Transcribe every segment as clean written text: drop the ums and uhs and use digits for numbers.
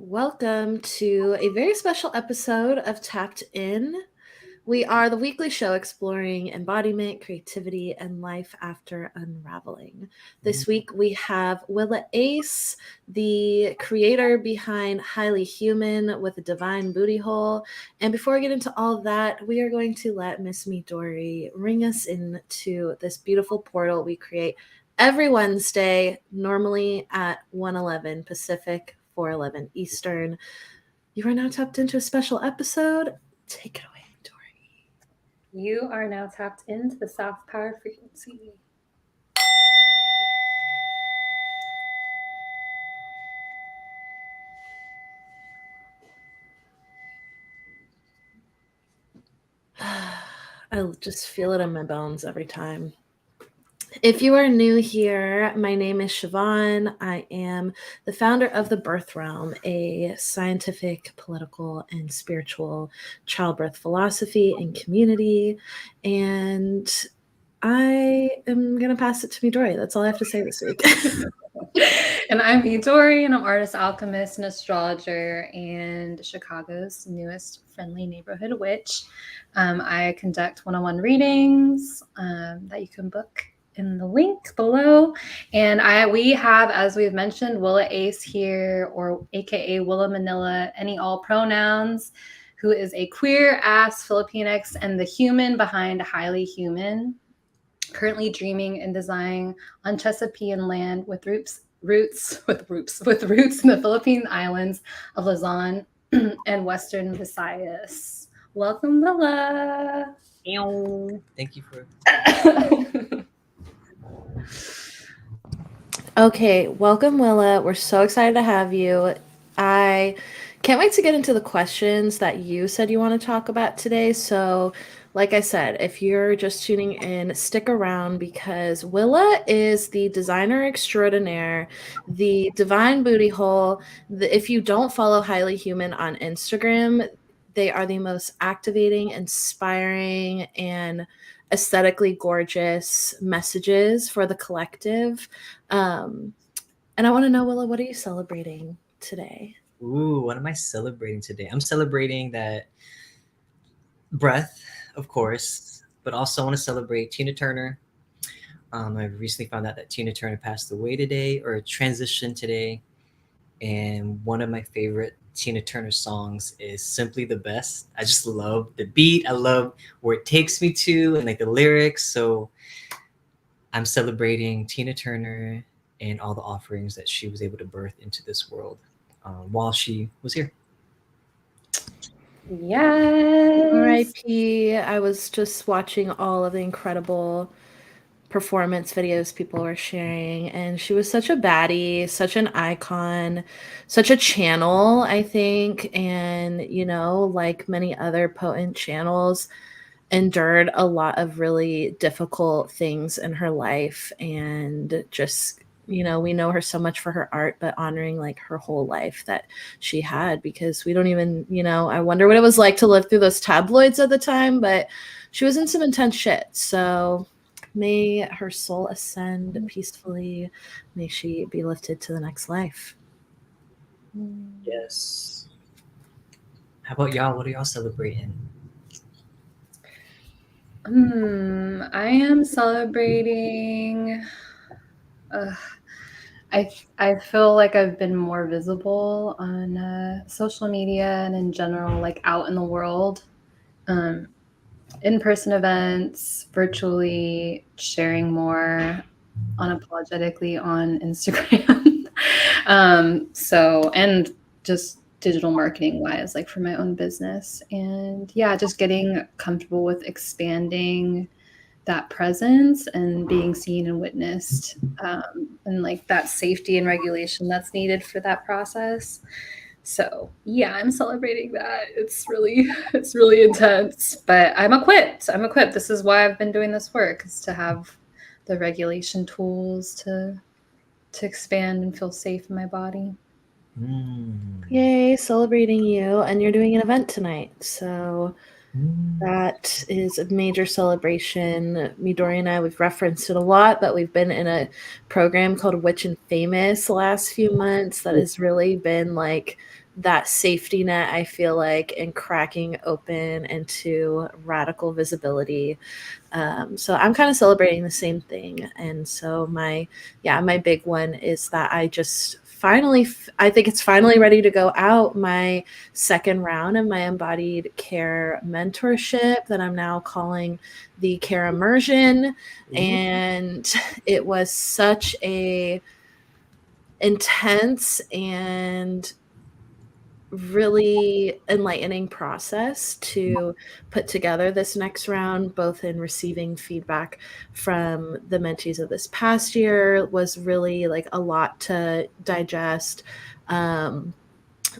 Welcome to a very special episode of Tapped In. We are the weekly show exploring embodiment, creativity, and life after unraveling. This week we have Willa Ace, the creator behind Highly Human with a Divine Booty Hole. And before we get into all that, we are going to let Miss Midori ring us into this beautiful portal we create every Wednesday, normally at 1:11 Pacific, 4:11 Eastern. You are now tapped into a special episode. Take it away. You are now tapped into the soft power frequency. I just feel it in my bones every time. If you are new here, my name is Siobhan. I am the founder of The Birth Realm, a scientific, political, and spiritual childbirth philosophy and community. And I am going to pass it to Midori. That's all I have to say this week. And I'm Midori, and I'm artist, alchemist, and astrologer, and Chicago's newest friendly neighborhood witch. I conduct one-on-one readings that you can book in the link below. And we have, as we've mentioned, Willa Ace here, or aka Willa Manila, any all pronouns, who is a queer-ass Filipinx and the human behind Highly Human. Currently dreaming and designing on Chesapeake land with roots in the Philippine islands of Luzon and Western Visayas. Welcome, Willa. Thank you for. Okay, welcome, Willa. We're so excited to have you. I can't wait to get into the questions that you said you want to talk about today. So, like I said, if you're just tuning in, stick around because Willa is the designer extraordinaire, the divine booty hole. If you don't follow Highly Human on Instagram, they are the most activating, inspiring, and aesthetically gorgeous messages for the collective. And I want to know, Willa, what are you celebrating today? Ooh, what am I celebrating today? I'm celebrating that breath, of course, but also I want to celebrate Tina Turner. I recently found out that Tina Turner passed away today, or transitioned today. And one of my favorite Tina Turner songs is Simply the Best. I just love the beat. I love where it takes me to and like the lyrics. So I'm celebrating Tina Turner and all the offerings that she was able to birth into this world while she was here. Yes. R.I.P. I was just watching all of the incredible performance videos people were sharing, and she was such a baddie, such an icon, such a channel, I think. And, like many other potent channels, endured a lot of really difficult things in her life. And just, we know her so much for her art, but honoring like her whole life that she had, because we don't even, I wonder what it was like to live through those tabloids at the time, but she was in some intense shit. So may her soul ascend peacefully. May she be lifted to the next life. Yes. How about y'all? What are y'all celebrating? I am celebrating. I feel like I've been more visible on social media and in general, like out in the world, in-person events, virtually, sharing more unapologetically on Instagram. And just digital marketing wise, like for my own business. And yeah, just getting comfortable with expanding that presence and being seen and witnessed, and like that safety and regulation that's needed for that process. So yeah, I'm celebrating that. It's really intense, but I'm equipped. This is why I've been doing this work, is to have the regulation tools to expand and feel safe in my body. Yay, celebrating you. And you're doing an event tonight, so that is a major celebration. Midori and I, we've referenced it a lot, but we've been in a program called Witch and Famous the last few months that has really been like that safety net, I feel like, and cracking open into radical visibility. So I'm kind of celebrating the same thing. And so my big one is that I just finally, I think it's finally ready to go out, my second round of my embodied care mentorship that I'm now calling the Care Immersion. And it was such a intense and really enlightening process to put together this next round, both in receiving feedback from the mentees of this past year was really like a lot to digest.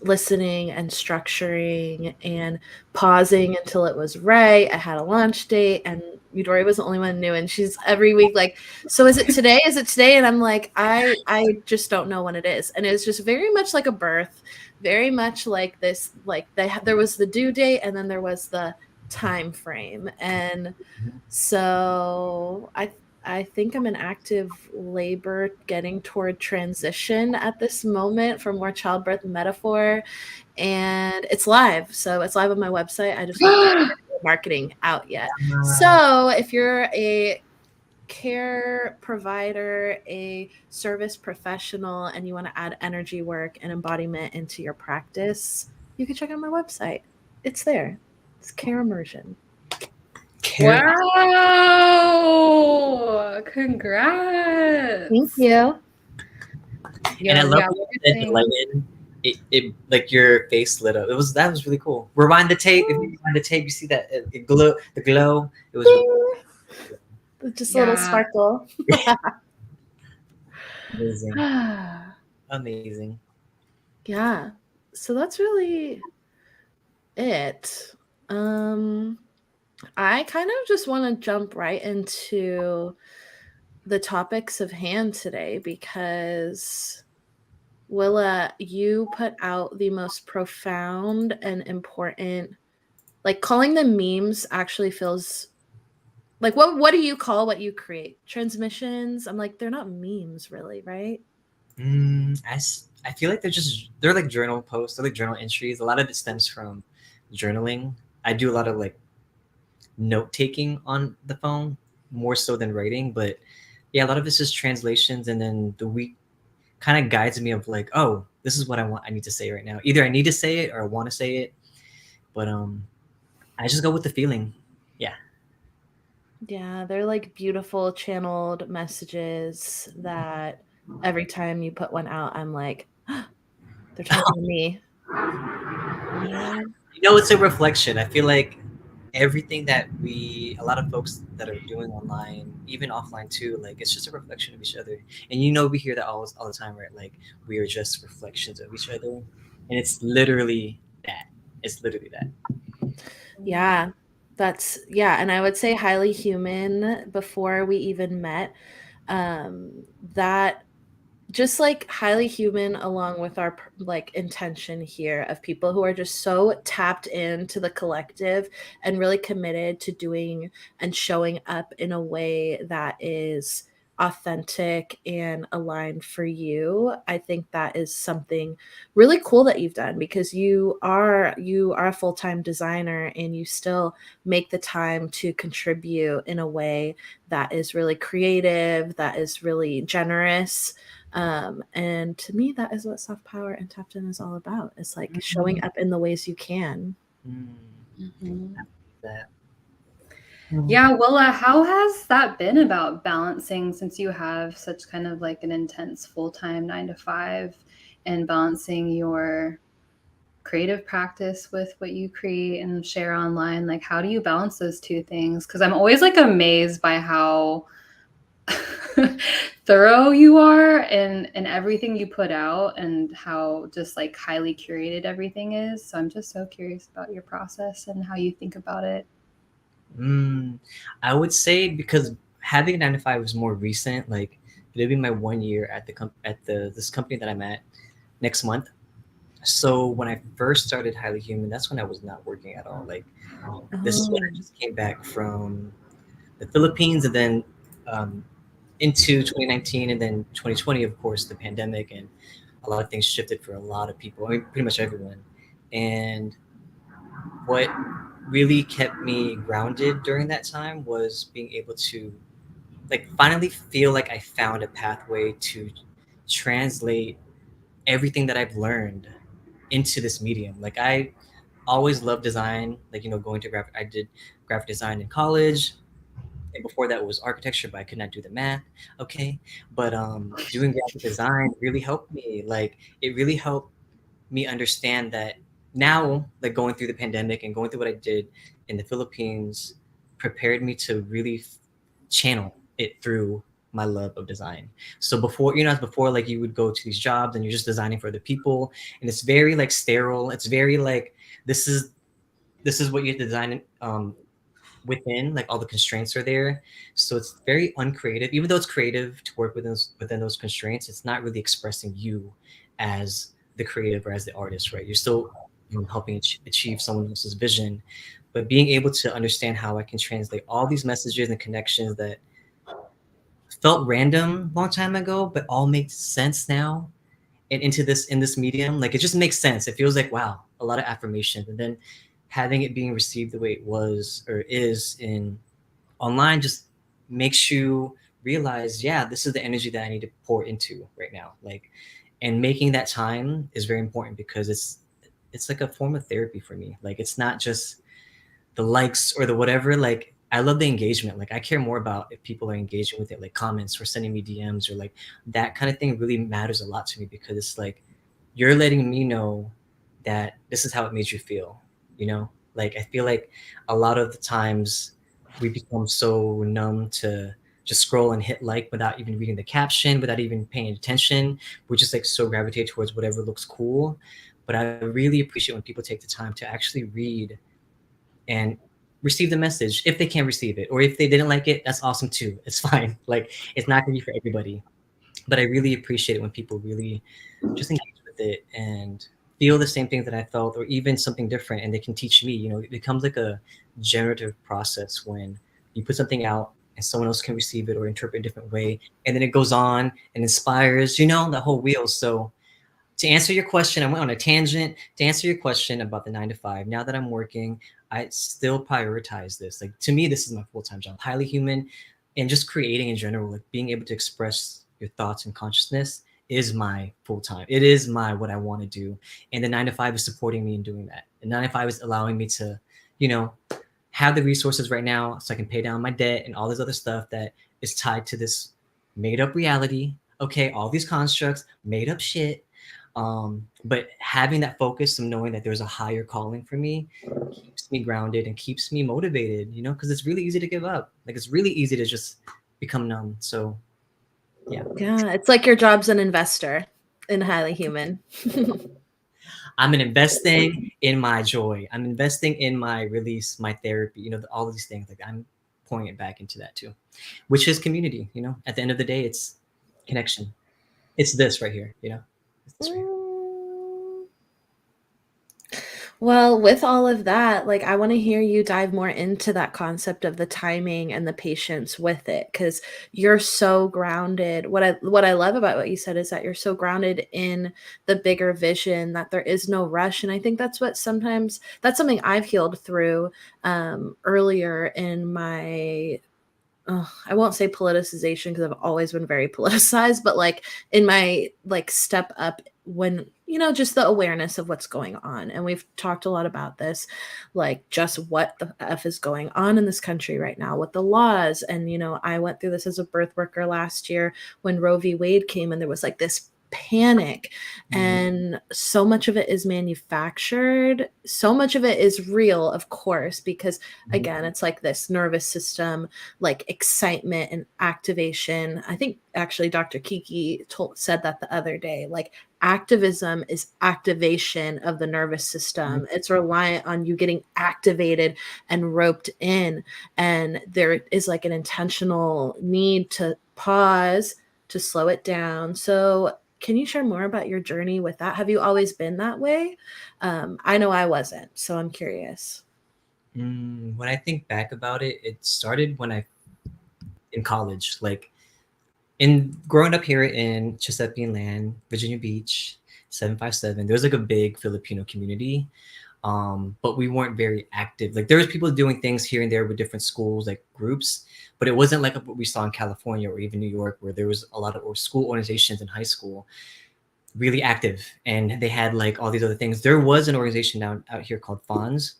Listening and structuring and pausing until it was right. I had a launch date, and Midori was the only one who knew, and she's every week like, so is it today? Is it today? And I'm like, I just don't know when it is. And it's just very much like a birth, very much like this, like there was the due date and then there was the time frame. And so I think I'm in active labor getting toward transition at this moment for more childbirth metaphor. And it's live. So it's live on my website. I just don't have marketing out yet. So if you're a care provider, a service professional, and you want to add energy work and embodiment into your practice, you can check out my website. It's there. It's Care Immersion. Wow! Congrats. Thank you. And I love that delighted. It like your face lit up. That was really cool. Rewind the tape. If you rewind the tape, you see that the glow. It was really just a little sparkle. amazing. Amazing. Yeah. So that's really it. I kind of just want to jump right into the topics of hand today because Willa, you put out the most profound and important, like calling them memes actually feels like what do you call what you create? Transmissions? I'm like, they're not memes really, right? I feel like they're like journal posts, they're like journal entries. A lot of it stems from journaling. I do a lot of like note taking on the phone more so than writing, but yeah, a lot of it's just translations, and then the week kind of guides me of like, oh, this is what I need to say right now. Either I need to say it or I want to say it, but I just go with the feeling. Yeah, they're like beautiful channeled messages that every time you put one out, I'm like, they're talking to me. It's a reflection. I feel like everything that a lot of folks that are doing online, even offline too, like it's just a reflection of each other. And we hear that all the time, right? Like we are just reflections of each other, and it's literally that. It's literally that. Yeah, and I would say highly human before we even met. That just like highly human along with our like intention here of people who are just so tapped into the collective and really committed to doing and showing up in a way that is authentic and aligned for you. I think that is something really cool that you've done because you are a full-time designer and you still make the time to contribute in a way that is really creative, that is really generous. And to me, that is what soft power and tapped in is all about. It's like showing up in the ways you can. That. Yeah, Willa, how has that been about balancing since you have such kind of like an intense full-time 9 to 5 and balancing your creative practice with what you create and share online? Like, how do you balance those two things? Because I'm always like amazed by how thorough you are in everything you put out and how just like highly curated everything is. So I'm just so curious about your process and how you think about it. I would say because having a 9 to 5 was more recent. Like it'll be my 1 year at this company that I'm at next month. So when I first started Highly Human, that's when I was not working at all. Like this is when I just came back from the Philippines, and then into 2019, and then 2020, of course, the pandemic, and a lot of things shifted for a lot of people. I mean, pretty much everyone. And what really kept me grounded during that time was being able to like finally feel like I found a pathway to translate everything that I've learned into this medium. Like I always loved design, like going to graphic. I did graphic design in college, and before that was architecture, but I could not do the math. Okay, but doing graphic design really helped me. Like it really helped me understand that now, like going through the pandemic and going through what I did in the Philippines, prepared me to really channel it through my love of design. So before, as before, like you would go to these jobs and you're just designing for other people, and it's very like sterile. It's very like this is this is what you have to design within, like all the constraints are there, so it's very uncreative. Even though it's creative to work within those constraints, it's not really expressing you as the creative or as the artist, right? You're still helping achieve someone else's vision, but being able to understand how I can translate all these messages and connections that felt random a long time ago but all make sense now, and into this in this medium, like it just makes sense. It feels like wow, a lot of affirmation, and then having it being received the way it was or is in online just makes you realize, yeah, this is the energy that I need to pour into right now. Like, and making that time is very important because it's like a form of therapy for me. Like, it's not just the likes or the whatever. Like, I love the engagement. Like, I care more about if people are engaging with it, like comments or sending me DMs or like that kind of thing really matters a lot to me because it's like you're letting me know that this is how it made you feel, you know? Like I feel like a lot of the times we become so numb to just scroll and hit like without even reading the caption, without even paying attention. We just like so gravitate towards whatever looks cool. But I really appreciate when people take the time to actually read and receive the message if they can receive it. Or if they didn't like it, that's awesome too. It's fine. Like it's not gonna be for everybody. But I really appreciate it when people really just engage with it and feel the same things that I felt, or even something different, and they can teach me. It becomes like a generative process when you put something out and someone else can receive it or interpret a different way, and then it goes on and inspires, the whole wheel. So to answer your question, I went on a tangent. To answer your question about the 9 to 5, now that I'm working, I still prioritize this. Like to me, this is my full-time job, highly human, and just creating in general, like being able to express your thoughts and consciousness is my full time. It is my what I want to do, and the 9 to 5 is supporting me in doing that. The 9 to 5 is allowing me to, you know, have the resources right now so I can pay down my debt and all this other stuff that is tied to this made up reality. Okay, all these constructs, made up shit. But having that focus and knowing that there's a higher calling for me keeps me grounded and keeps me motivated, because it's really easy to give up. Like it's really easy to just become numb. So yeah. Yeah, it's like your job's an investor in highly human. I'm investing in my joy. I'm investing in my release, my therapy, all of these things. Like I'm pouring it back into that too, which is community. At the end of the day, it's connection. It's this right here, It's this right here. Well, with all of that, like I want to hear you dive more into that concept of the timing and the patience with it cuz you're so grounded. What I love about what you said is that you're so grounded in the bigger vision that there is no rush, and I think that's something I've healed through earlier in my I won't say politicization because I've always been very politicized, but like in my like step up when just the awareness of what's going on. And we've talked a lot about this, like just what the F is going on in this country right now with the laws. And I went through this as a birth worker last year when Roe v. Wade came, and there was like this panic, and so much of it is manufactured, so much of it is real, of course, because again, it's like this nervous system, like excitement and activation. I think actually Dr. Kiki said that the other day, like activism is activation of the nervous system. It's reliant on you getting activated and roped in, and there is like an intentional need to pause, to slow it down. So can you share more about your journey with that? Have you always been that way? I know I wasn't, so I'm curious. When I think back about it, it started when I in college. Like in growing up here in Chesapeake Land, Virginia Beach, 757, there was like a big Filipino community. But we weren't very active. Like there was people doing things here and there with different schools, like groups, but it wasn't like what we saw in California or even New York, where there was a lot of or school organizations in high school really active, and they had like all these other things. There was an organization down out here called Fonz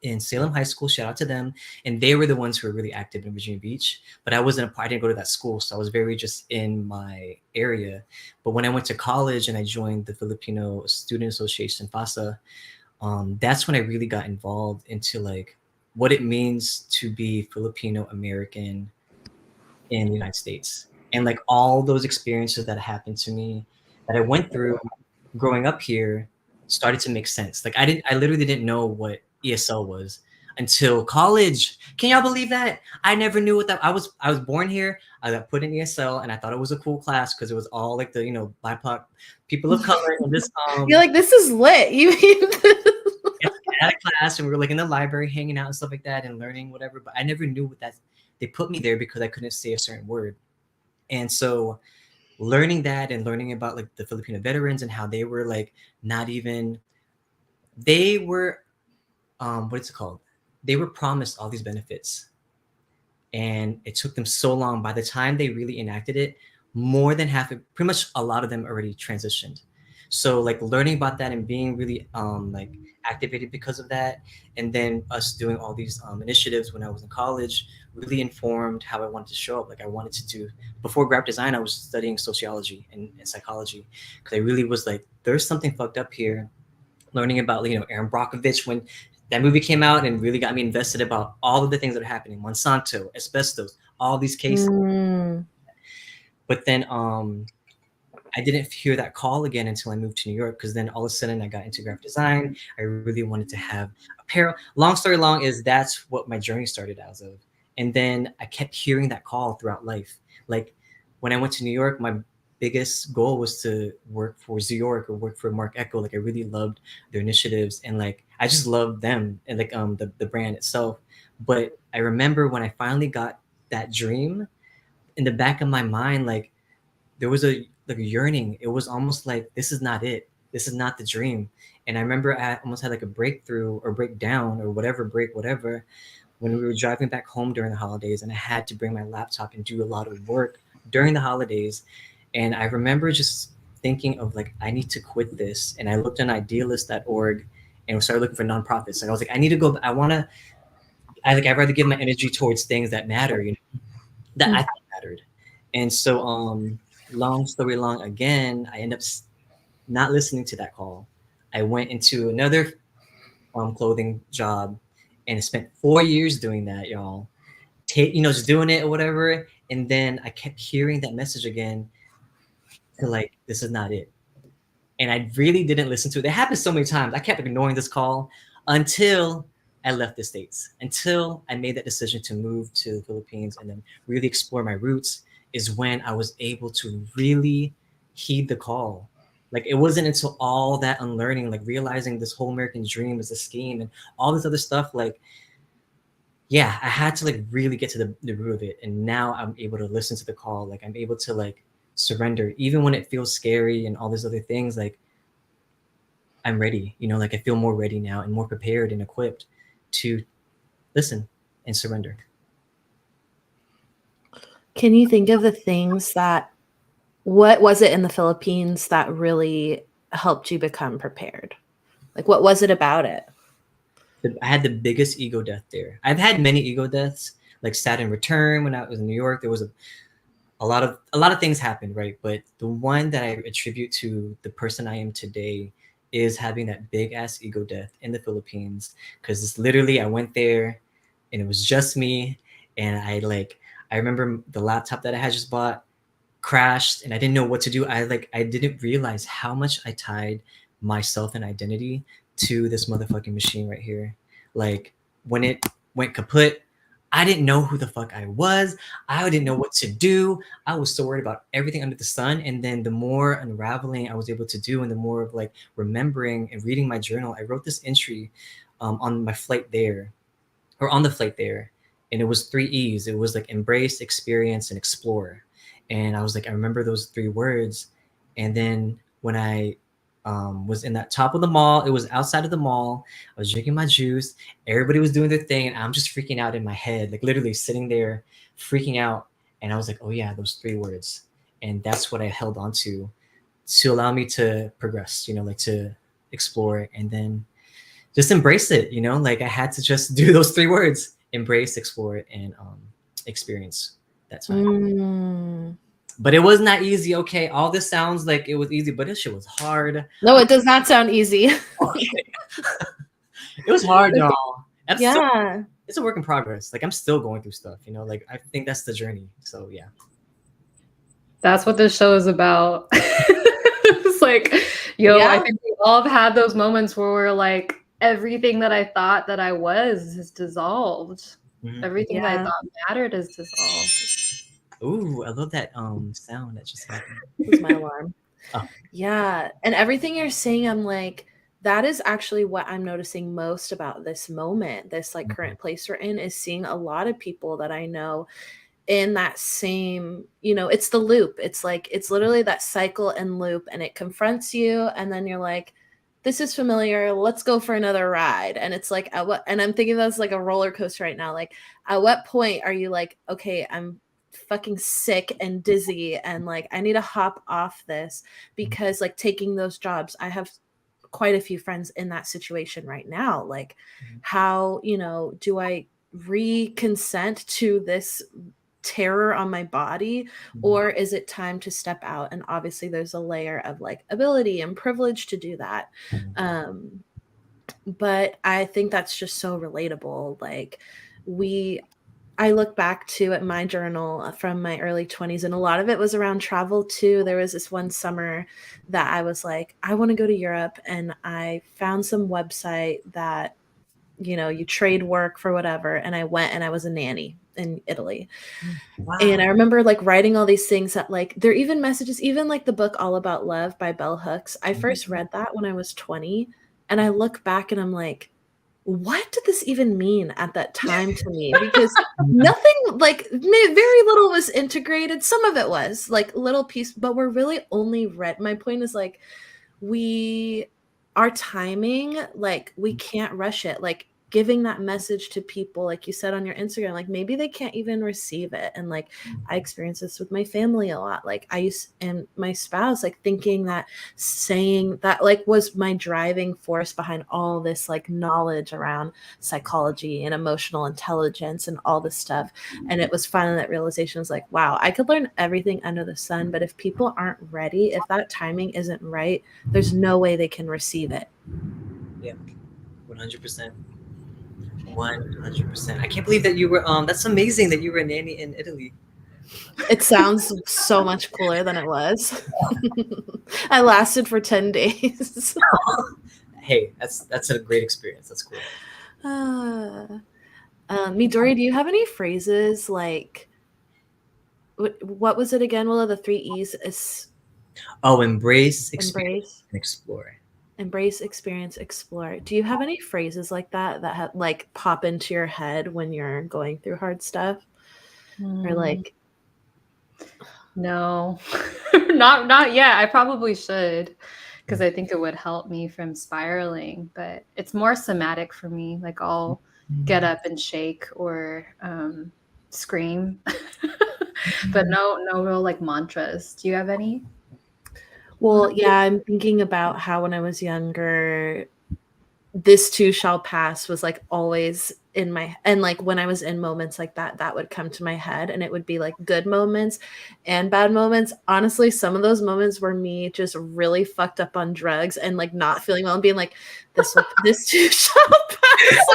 in Salem High School. Shout out to them, and they were the ones who were really active in Virginia Beach. But I wasn't a part. I didn't go to that school, so I was very just in my area. But when I went to college and I joined the Filipino Student Association FASA, that's when I really got involved into like what it means to be Filipino American in the United States, and like all those experiences that happened to me that I went through growing up here started to make sense. Like I literally didn't know what ESL was until college. Can y'all believe that? I never knew what that. I was born here. I got put in ESL, and I thought it was a cool class because it was all like the BIPOC people of color and this You're like, this is lit. You had a class, and we were like in the library hanging out and stuff like that and learning whatever. But I never knew what that. They put me there because I couldn't say a certain word, and so learning that and learning about like the Filipino veterans and how they were like not even. They were, what is it called? They were promised all these benefits, and it took them so long. By the time they really enacted it, more than half, pretty much a lot of them already transitioned. So like learning about that and being really like activated because of that, and then us doing all these initiatives when I was in college really informed how I wanted to show up. Like I wanted to do, before graphic design, I was studying sociology and psychology because I really was like, there's something fucked up here. Learning about Aaron Brockovich when that movie came out and really got me invested about all of the things that are happening, Monsanto, asbestos, all these cases. But then I didn't hear that call again until I moved to New York, because then all of a sudden I got into graphic design. I really wanted to have apparel. Long story long is that's what my journey started as of. And then I kept hearing that call throughout life. Like when I went to New York, my biggest goal was to work for York or work for Mark Echo. Like I really loved their initiatives, and like I just loved them and like the brand itself. But I remember when I finally got that dream in the back of my mind, like there was a yearning. It was almost like, this is not it. This is not the dream. And I remember I almost had like a breakthrough or breakdown or whatever, whatever, when we were driving back home during the holidays, and I had to bring my laptop and do a lot of work during the holidays. And I remember just thinking of like, I need to quit this. And I looked on idealist.org and started looking for nonprofits. And I was like, I need to go. I'd rather give my energy towards things that matter, that I thought mattered. And so, long story long, again, I end up not listening to that call. I went into another clothing job and spent 4 years doing that, y'all. Just doing it or whatever. And then I kept hearing that message again to like, this is not it. And I really didn't listen to it. It happened so many times. I kept ignoring this call until I left the States, until I made that decision to move to the Philippines and then really explore my roots, is when I was able to really heed the call. Like it wasn't until all that unlearning, like realizing this whole American dream is a scheme and all this other stuff, like, yeah, I had to like really get to the root of it. And now I'm able to listen to the call. Like I'm able to like surrender, even when it feels scary and all these other things. Like I'm ready, like I feel more ready now and more prepared and equipped to listen and surrender. Can you think of the things what was it in the Philippines that really helped you become prepared? Like, what was it about it? I had the biggest ego death there. I've had many ego deaths, like Saturn Return when I was in New York. There was a lot of things happened, right? But the one that I attribute to the person I am today is having that big ass ego death in the Philippines. Because it's literally, I went there and it was just me. And I remember the laptop that I had just bought crashed and I didn't know what to do. I didn't realize how much I tied myself and identity to this motherfucking machine right here. Like when it went kaput, I didn't know who the fuck I was. I didn't know what to do. I was so worried about everything under the sun. And then the more unraveling I was able to do, and the more of like remembering and reading my journal, I wrote this entry on my flight there, or on the flight there. And it was 3 E's. It was like embrace, experience, and explore. And I was like, I remember those 3 words. And then when I was in that top of the mall, it was outside of the mall. I was drinking my juice. Everybody was doing their thing, and I'm just freaking out in my head, like literally sitting there, freaking out. And I was like, oh yeah, those 3 words. And that's what I held on to allow me to progress. Like to explore and then just embrace it. Like I had to just do those 3 words: embrace, explore, and experience that time. Mm. But it was not easy. Okay, all this sounds like it was easy, but this shit was hard. No, it does not sound easy. Okay. It was hard, y'all. Yeah. It's a work in progress. Like I'm still going through stuff, like I think that's the journey. So yeah. That's what this show is about. It's like, I think we all have had those moments where we're like, everything that I thought that I was is dissolved. Mm-hmm. Everything that I thought mattered is dissolved. Ooh, I love that sound that just happened. It was my alarm. Oh. Yeah. And everything you're saying, I'm like, that is actually what I'm noticing most about this moment, this like current place we're in, is seeing a lot of people that I know in that same, it's the loop. It's like, it's literally that cycle and loop, and it confronts you. And then you're like, this is familiar. Let's go for another ride. And it's like, and I'm thinking that's like a roller coaster right now. Like, at what point are you like, okay, I'm fucking sick and dizzy and like I need to hop off this? Because like taking those jobs, I have quite a few friends in that situation right now. Like, how do I reconsent to this terror on my body, or is it time to step out? And obviously there's a layer of like ability and privilege to do that, but I think that's just so relatable. Like I look back to at my journal from my early 20s, and a lot of it was around travel too. There was this one summer that I was like, I want to go to Europe, and I found some website that, you trade work for whatever. And I went and I was a nanny in Italy. Wow. And I remember like writing all these things that like, there are even messages, even like the book All About Love by Bell Hooks. I first read that when I was 20, and I look back and I'm like, what did this even mean at that time to me? Because nothing, like very little was integrated. Some of it was like little piece, but we're really only read. My point is like, our timing, like we can't rush it. Like giving that message to people, like you said on your Instagram, like maybe they can't even receive it. And like I experience this with my family a lot. Like and my spouse, like thinking that saying that like was my driving force behind all this like knowledge around psychology and emotional intelligence and all this stuff. And it was finally that realization was like, wow, I could learn everything under the sun, but if people aren't ready, if that timing isn't right, there's no way they can receive it. Yeah, 100%. 100%. I can't believe that you were that's amazing that you were a nanny in Italy. It sounds so much cooler than it was. I lasted for 10 days. Hey, that's a great experience. That's cool. Midori, do you have any phrases like what was it again? Willa, the 3 E's is embrace, experience, and explore. Embrace, experience, explore. Do you have any phrases like that like pop into your head when you're going through hard stuff? Or like, no, not yet. I probably should, because I think it would help me from spiraling, but it's more somatic for me. Like I'll get up and shake or scream, but no real like mantras. Do you have any? Well, yeah, I'm thinking about how when I was younger, this too shall pass was like always in and like when I was in moments like that would come to my head, and it would be like good moments and bad moments. Honestly, some of those moments were me just really fucked up on drugs and like not feeling well and being like, this too shall pass.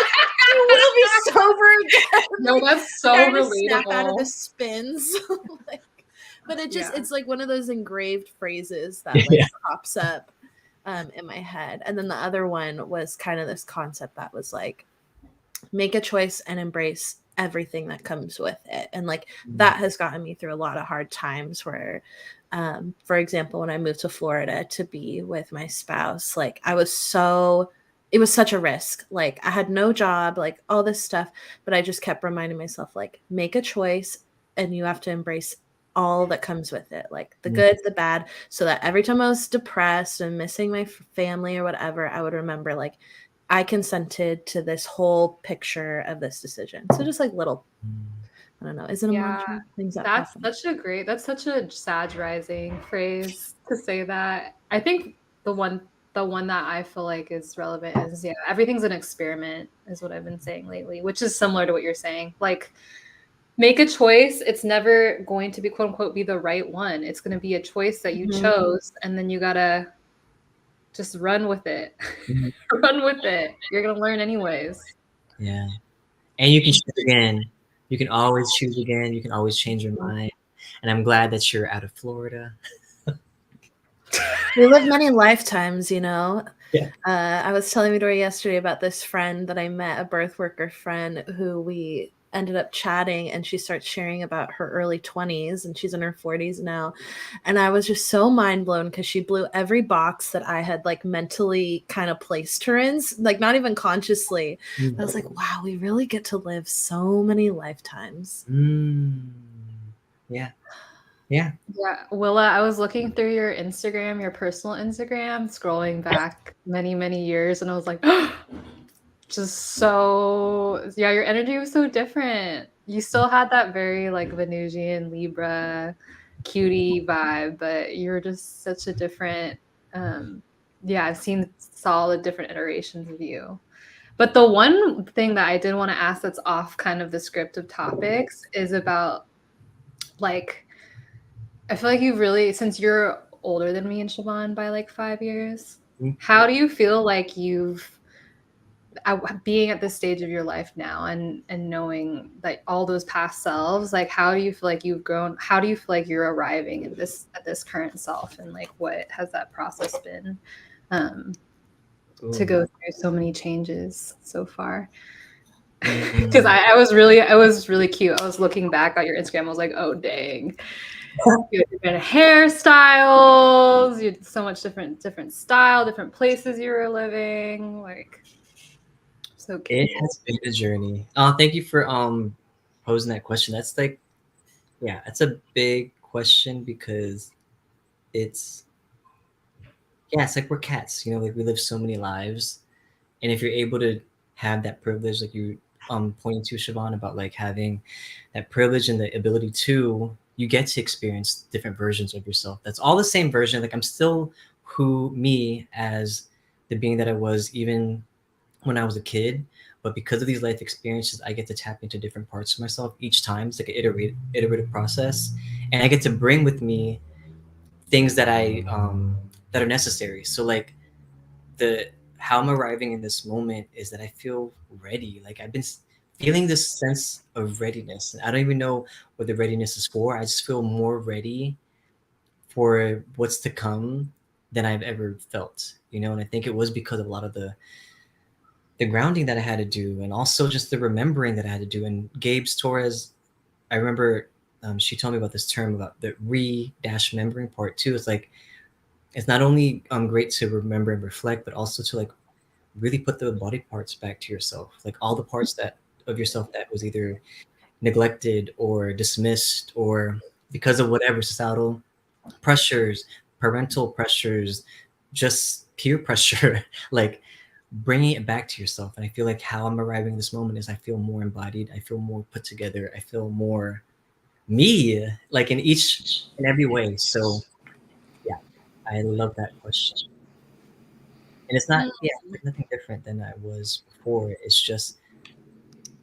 I will be sober again. No, that's so relatable. Snap out of the spins. Like, but it's like one of those engraved phrases that like pops up in my head. And then the other one was kind of this concept that was like, make a choice and embrace everything that comes with it. And like that has gotten me through a lot of hard times where, for example, when I moved to Florida to be with my spouse, like it was such a risk. Like I had no job, like all this stuff, but I just kept reminding myself, like, make a choice and you have to embrace all that comes with it, like the good, the bad, so that every time I was depressed and missing my family or whatever, I would remember like I consented to this whole picture of this decision. So just like little, I don't know, is it a mantra? Things that That's pop up. such a satirizing phrase to say that. I think the one that I feel like is relevant is everything's an experiment is what I've been saying lately, which is similar to what you're saying. Like make a choice, it's never going to be quote unquote be the right one. It's going to be a choice that you chose, and then you got to just run with it. Run with it. You're going to learn anyways. Yeah. And you can choose again. You can always choose again. You can always change your mind. And I'm glad that you're out of Florida. We live many lifetimes, you know. Yeah. I was telling Midori yesterday about this friend that I met, a birth worker friend who we ended up chatting, and she starts sharing about her early 20s, and she's in her 40s now. And I was just so mind blown because she blew every box that I had like mentally kind of placed her in, like not even consciously. I was like, wow, we really get to live so many lifetimes. Yeah. Yeah. Yeah, Willa, I was looking through your Instagram, your personal Instagram, scrolling back many, many years, and I was like, just so, your energy was so different. You still had that very like Venusian, Libra, cutie vibe, but you're just such a different, I've seen solid different iterations of you. But the one thing that I did want to ask that's off kind of the script of topics is about like, I feel like you've really, since you're older than me and Siobhan by like 5 years, how do you feel like you've, being at this stage of your life now and knowing like all those past selves, like how do you feel like you've grown? How do you feel like you're arriving at this current self, and like what has that process been to go through so many changes so far? Because I was really cute. I was looking back at your Instagram. I was like, oh dang. You had different hairstyles, you had so much different style, different places you were living. Like so cute. It has been a journey. Thank you for posing that question. That's like, yeah, that's a big question because it's like we're cats, you know, like we live so many lives. And if you're able to have that privilege, like you pointing to Siobhan about like having that privilege and the ability to, you get to experience different versions of yourself. That's all the same version. Like I'm still me as the being that I was even when I was a kid. But because of these life experiences, I get to tap into different parts of myself each time. It's like an iterative process. And I get to bring with me things that that are necessary. So like the how I'm arriving in this moment is that I feel ready. Like I've been feeling this sense of readiness. I don't even know what the readiness is for. I just feel more ready for what's to come than I've ever felt, you know. And I think it was because of a lot of the grounding that I had to do, and also just the remembering that I had to do. And Gabe's Torres, I remember she told me about this term about the remembering part too. It's like it's not only great to remember and reflect, but also to like really put the body parts back to yourself, like all the parts that of yourself that was either neglected or dismissed or because of whatever societal pressures, parental pressures, just peer pressure, like bringing it back to yourself. And I feel like how I'm arriving in this moment is I feel more embodied, I feel more put together, I feel more me, like in each and every way. So yeah, I love that question. And it's not, like nothing different than I was before. It's just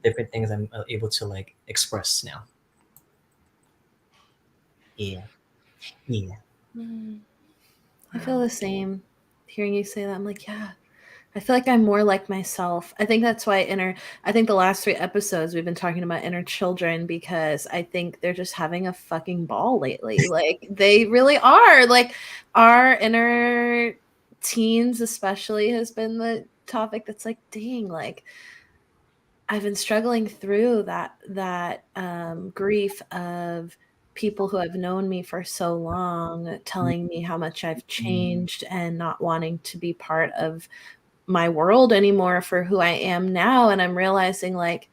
different things I'm able to like express now. Yeah. Yeah. I feel the same. Hearing you say that, I'm like, yeah, I feel like I'm more like myself. I think that's why I think the last 3 episodes we've been talking about inner children, because I think they're just having a fucking ball lately. Like they really are. Like our inner teens especially has been the topic that's like, dang, like I've been struggling through that grief of people who have known me for so long telling me how much I've changed and not wanting to be part of my world anymore for who I am now. And I'm realizing like,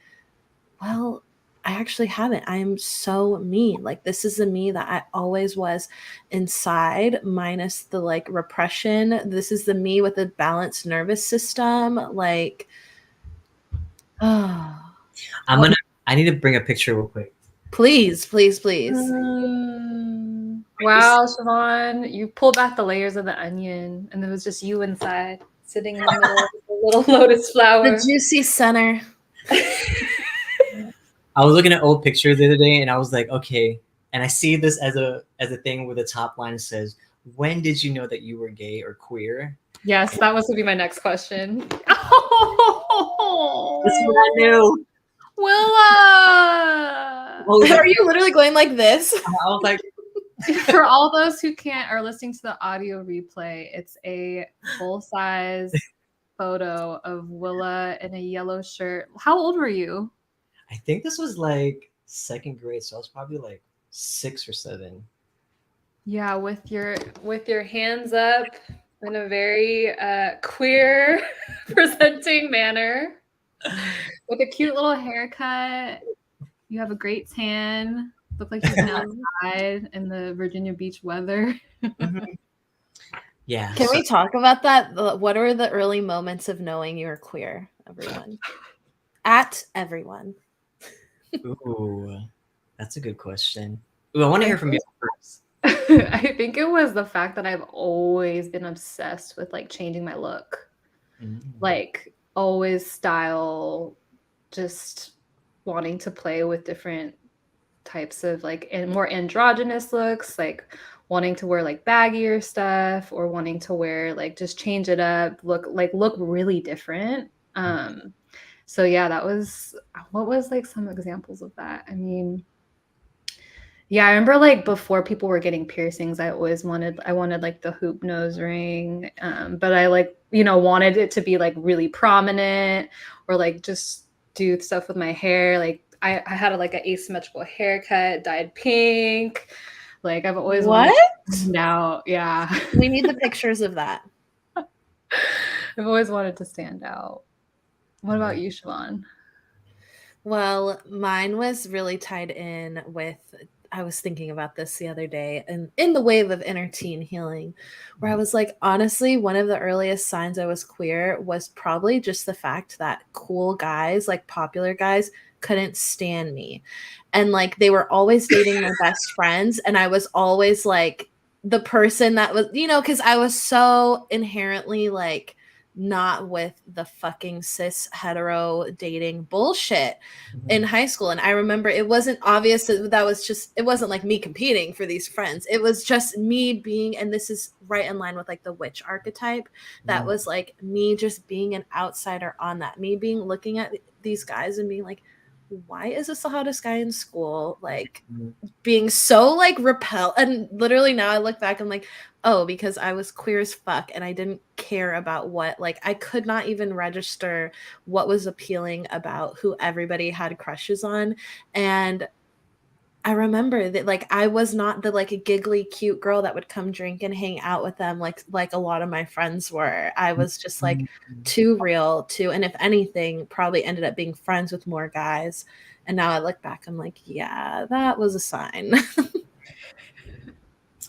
well, I actually haven't. I am so me. Like, this is the me that I always was inside, minus the like repression. This is the me with a balanced nervous system. Like, oh, I need to bring a picture real quick. please, please, please. Wow, Siobhan, you pulled back the layers of the onion, and there was just you inside, sitting in the middle of the little lotus flower. The juicy center. I was looking at old pictures the other day, and I was like, okay. And I see this as a thing where the top line says, "When did you know that you were gay or queer?" Yes, that was going to be my next question. This is what I knew. Willa! Are you literally going like this? I was like, for all those who are listening to the audio replay, it's a full-size photo of Willa in a yellow shirt. How old were you? I think this was like 2nd grade, so I was probably like 6 or 7. Yeah, with your hands up in a very queer presenting manner, with a cute little haircut. You have a great tan. Look like you've been outside in the Virginia Beach weather. Yeah. Can we talk about that? What are the early moments of knowing you were queer, everyone? At everyone. Ooh, that's a good question. Ooh, I want to hear from you first. I think it was the fact that I've always been obsessed with like changing my look. Like always style, just wanting to play with different types of like and more androgynous looks, like wanting to wear like baggier stuff or wanting to wear like just change it up, look really different. So yeah, that was what was like some examples of that. I mean, yeah, I remember like before people were getting piercings, I wanted like the hoop nose ring. But I like, wanted it to be like really prominent or like just do stuff with my hair. Like I had like an asymmetrical haircut, dyed pink. Like I've always wanted to stand out. Yeah. We need the pictures of that. I've always wanted to stand out. What about you, Siobhan? Well, mine was really tied in with, I was thinking about this the other day, and in the wave of inner teen healing, where I was like, honestly, one of the earliest signs I was queer was probably just the fact that cool guys, like popular guys, couldn't stand me. And like they were always dating their best friends. And I was always like the person that was, because I was so inherently like not with the fucking cis hetero dating bullshit in high school. And I remember it wasn't obvious that was just, it wasn't like me competing for these friends. It was just me being, and this is right in line with like the witch archetype, that was like me just being an outsider on that, me being looking at these guys and being like, why is this the hottest guy in school? Like being so like repelled. And literally now I look back, I'm like, oh, because I was queer as fuck and I didn't care about what, like I could not even register what was appealing about who everybody had crushes on. And I remember that like I was not the like a giggly cute girl that would come drink and hang out with them like a lot of my friends were. I was just like too real to, and if anything, probably ended up being friends with more guys. And now I look back, I'm like, yeah, that was a sign.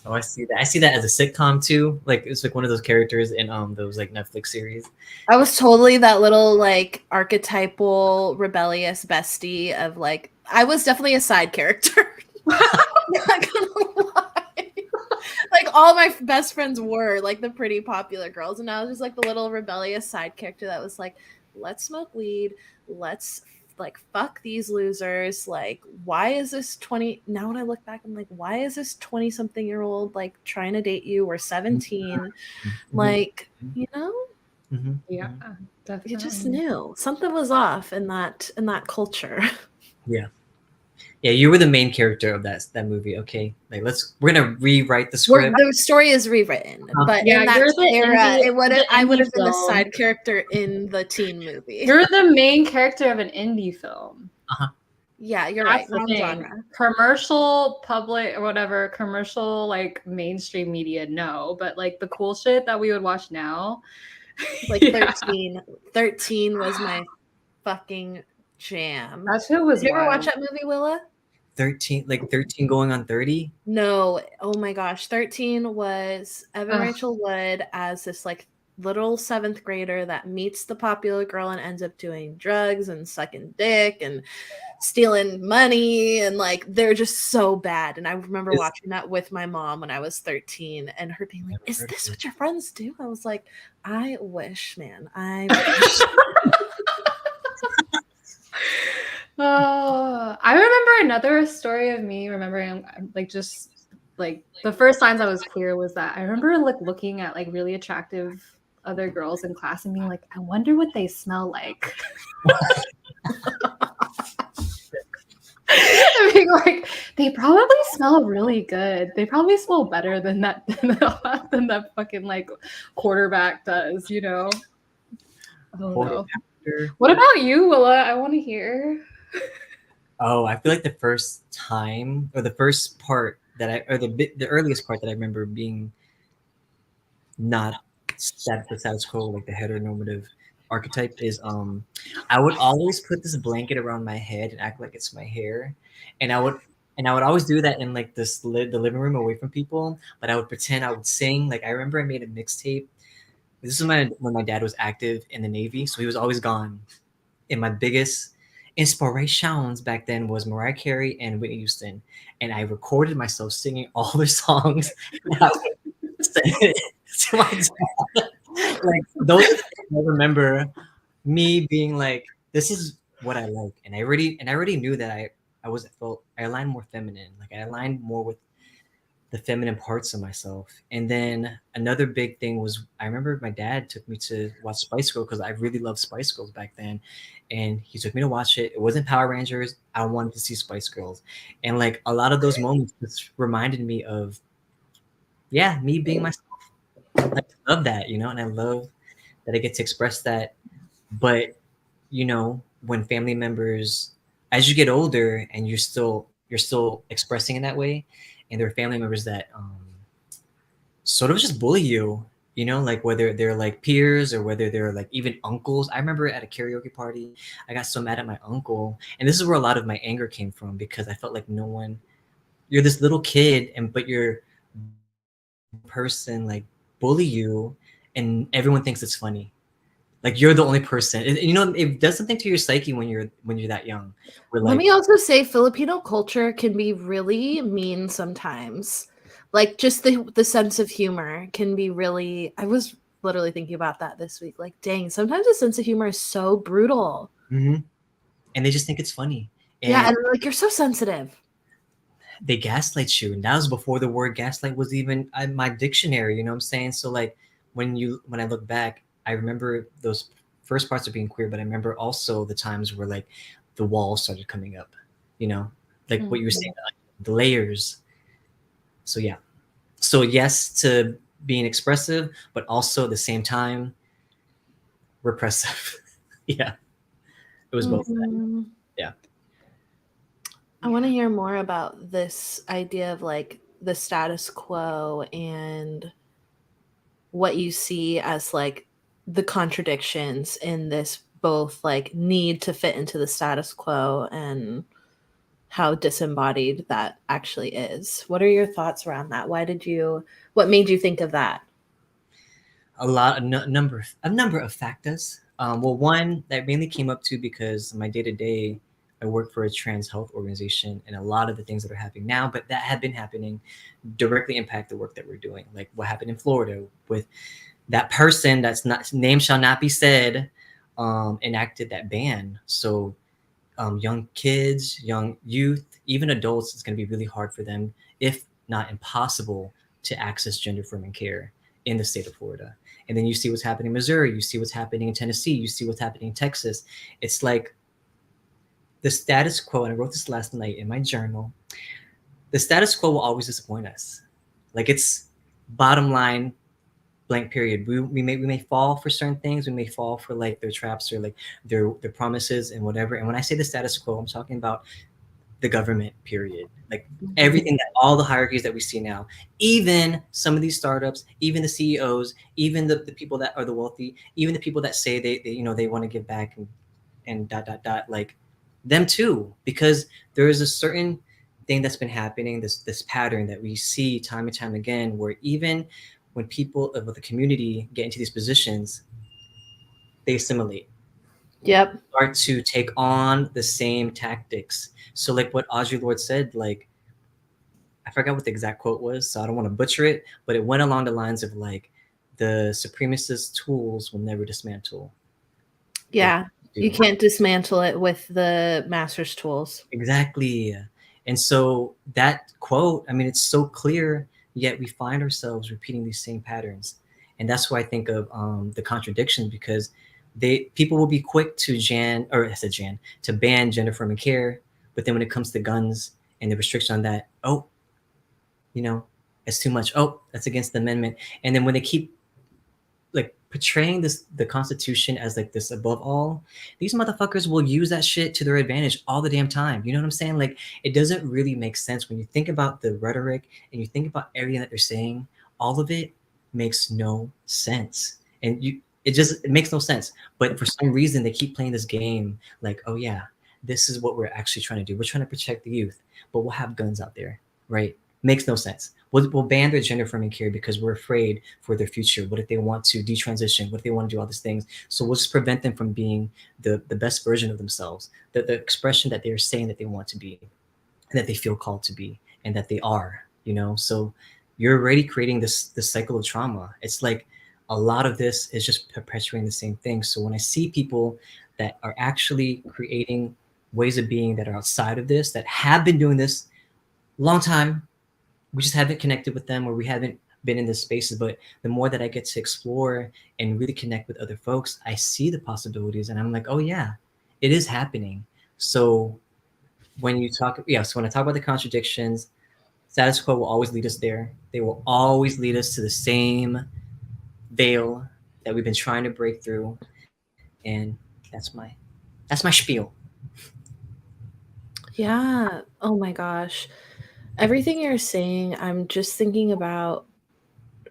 Oh, I see that. I see that as a sitcom too. Like it's like one of those characters in those like Netflix series. I was totally that little like archetypal rebellious bestie of like, I was definitely a side character. Not gonna lie. Like all my best friends were like the pretty popular girls, and I was just like the little rebellious side character that was like, let's smoke weed, let's like fuck these losers. Like, why is this 20 now when I look back, I'm like, why is this 20 something year old like trying to date you? We're 17. Like, Yeah, definitely. you just knew something was off in that culture. Yeah, you were the main character of that movie. Okay, like we're gonna rewrite the script. The story is rewritten, but in that era, I would have been the side character in the teen movie. You're the main character of an indie film. Yeah, you're That's right. the thing. Commercial, public, or whatever, commercial, like mainstream media, no. But like the cool shit that we would watch now. Like 13. 13 was my fucking jam. That shit was Did you ever watch wild. that movie, Willa? 13 going on 30. No. Oh my gosh. 13 was Evan Ugh. Rachel Wood as this like little seventh grader that meets the popular girl and ends up doing drugs and sucking dick and stealing money, and like they're just so bad. And I remember It's- watching that with my mom when I was 13 and her being like, Never is heard of this it. what your friends do? I was like, I wish, man. I wish. I remember another story of me remembering like just like the first times I was queer was that I remember like looking at like really attractive other girls in class and being like, I wonder what they smell like. I mean, like they probably smell really good. They probably smell better than that than that fucking like quarterback does, you know? Oh no. Quarterback. What about you, Willa? I want to hear. Oh, I feel like the first time or the first part that the earliest part that I remember being not the status quo, like the heteronormative archetype is I would always put this blanket around my head and act like it's my hair, and I would always do that in like the living room away from people, but I would pretend I would sing. Like I remember I made a mixtape. This is when my dad was active in the Navy, so he was always gone. And my biggest inspirations back then was Mariah Carey and Whitney Houston, and I recorded myself singing all their songs. And I would send it to my dad. Like those, I remember me being like, "This is what I like," and I already knew that I aligned more feminine. Like I aligned more with the feminine parts of myself. And then another big thing was I remember my dad took me to watch Spice Girls because I really loved Spice Girls back then. And he took me to watch it. It wasn't Power Rangers. I wanted to see Spice Girls. And like a lot of those moments just reminded me of, yeah, me being myself. I love that, and I love that I get to express that. But, when family members, as you get older and you're still expressing in that way, and there are family members that sort of just bully you, like whether they're like peers or whether they're like even uncles. I remember at a karaoke party, I got so mad at my uncle, and this is where a lot of my anger came from because I felt like no one, you're this little kid, but your person like bully you, and everyone thinks it's funny. Like you're the only person. It does something to your psyche when you're that young. We're Let like, me also say Filipino culture can be really mean sometimes. Like just the sense of humor can be really, I was literally thinking about that this week. Like, dang, sometimes the sense of humor is so brutal. mhm. And they just think it's funny. Yeah, And and like you're so sensitive. they gaslight you, and that was before the word gaslight was even in my dictionary. You know what I'm saying? So like when I look back, I remember those first parts of being queer, but I remember also the times where like the walls started coming up, like what you were saying, like, the layers. So yeah, so yes to being expressive, but also at the same time repressive. Yeah, it was both of that. Mhm. Yeah. I want to hear more about this idea of like the status quo and what you see as like the contradictions in this both like need to fit into the status quo and how disembodied that actually is. What are your thoughts around that? What made you think of that? A number of factors. Well, one that mainly came up to because my day to day, I work for a trans health organization, and a lot of the things that are happening now, but that have been happening, directly impact the work that we're doing. Like what happened in Florida with that person that's not name shall not be said, enacted that ban. So young kids, young youth, even adults, it's going to be really hard for them, if not impossible, to access gender affirming care in the state of Florida. And then you see what's happening in Missouri, you see what's happening in Tennessee, you see what's happening in Texas. It's like the status quo, and I wrote this last night in my journal. The status quo will always disappoint us. Like it's bottom line, blank period. We may fall for certain things. We may fall for like their traps or like their promises and whatever. And when I say the status quo, I'm talking about the government, period. Like everything, that all the hierarchies that we see now, even some of these startups, even the CEOs, even the people that are the wealthy, even the people that say they want to give back and dot dot dot. Like them too, because there is a certain thing that's been happening, this pattern that we see time and time again, where even when people of the community get into these positions, they assimilate, Yep. start to take on the same tactics. So like what Audre Lorde said, like I forgot what the exact quote was, so I don't want to butcher it, but it went along the lines of like, the supremacist tools will never dismantle. Yeah. You can't dismantle it with the master's tools. Exactly. And so that quote, I mean, it's so clear, yet we find ourselves repeating these same patterns. And that's why I think of the contradiction, because people will be quick to to ban gender affirming care, but then when it comes to guns and the restriction on that, oh, you know, it's too much. Oh, that's against the amendment. And then when they keep like portraying the Constitution as like this above all, these motherfuckers will use that shit to their advantage all the damn time. You know what I'm saying? Like, it doesn't really make sense when you think about the rhetoric and you think about everything that they're saying. All of it makes no sense, and it makes no sense. But for some reason, they keep playing this game. Like, oh yeah, this is what we're actually trying to do. We're trying to protect the youth, but we'll have guns out there, right? Makes no sense. We'll ban their gender affirming care because we're afraid for their future. What if they want to detransition? What if they want to do all these things? So we'll just prevent them from being the best version of themselves, the expression that they're saying that they want to be, and that they feel called to be, and that they are. So you're already creating this cycle of trauma. It's like a lot of this is just perpetuating the same thing. So when I see people that are actually creating ways of being that are outside of this, that have been doing this long time, we just haven't connected with them, or we haven't been in this spaces. But the more that I get to explore and really connect with other folks, I see the possibilities, and I'm like, oh yeah, it is happening. So when I talk about the contradictions, status quo will always lead us there. They will always lead us to the same veil that we've been trying to break through. And that's my spiel. Yeah. Oh my gosh. Everything you're saying, I'm just thinking about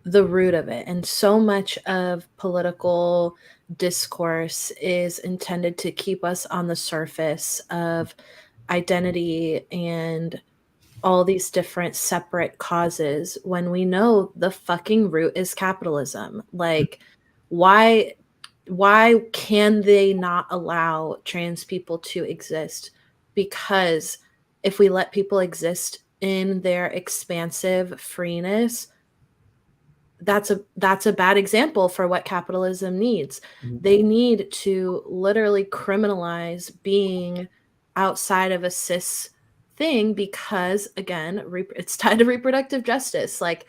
the root of it. And so much of political discourse is intended to keep us on the surface of identity and all these different separate causes when we know the fucking root is capitalism. Like, why can they not allow trans people to exist? Because if we let people exist in their expansive freeness, that's a bad example for what capitalism needs. Mhm. They need to literally criminalize being outside of a cis thing because, again, it's tied to reproductive justice. Like,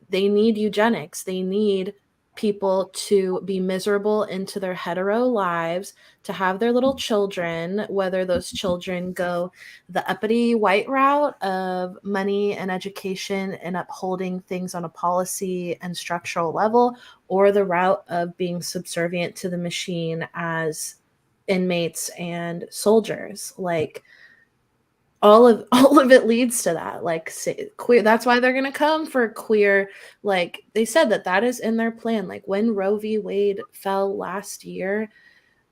they need eugenics. They need people to be miserable into their hetero lives, to have their little children, whether those children go the uppity white route of money and education and upholding things on a policy and structural level, or the route of being subservient to the machine as inmates and soldiers. Like, all of it leads to that. Like, queer, that's why they're going to come for queer. Like, they said that is in their plan. Like, when Roe v. Wade fell last year,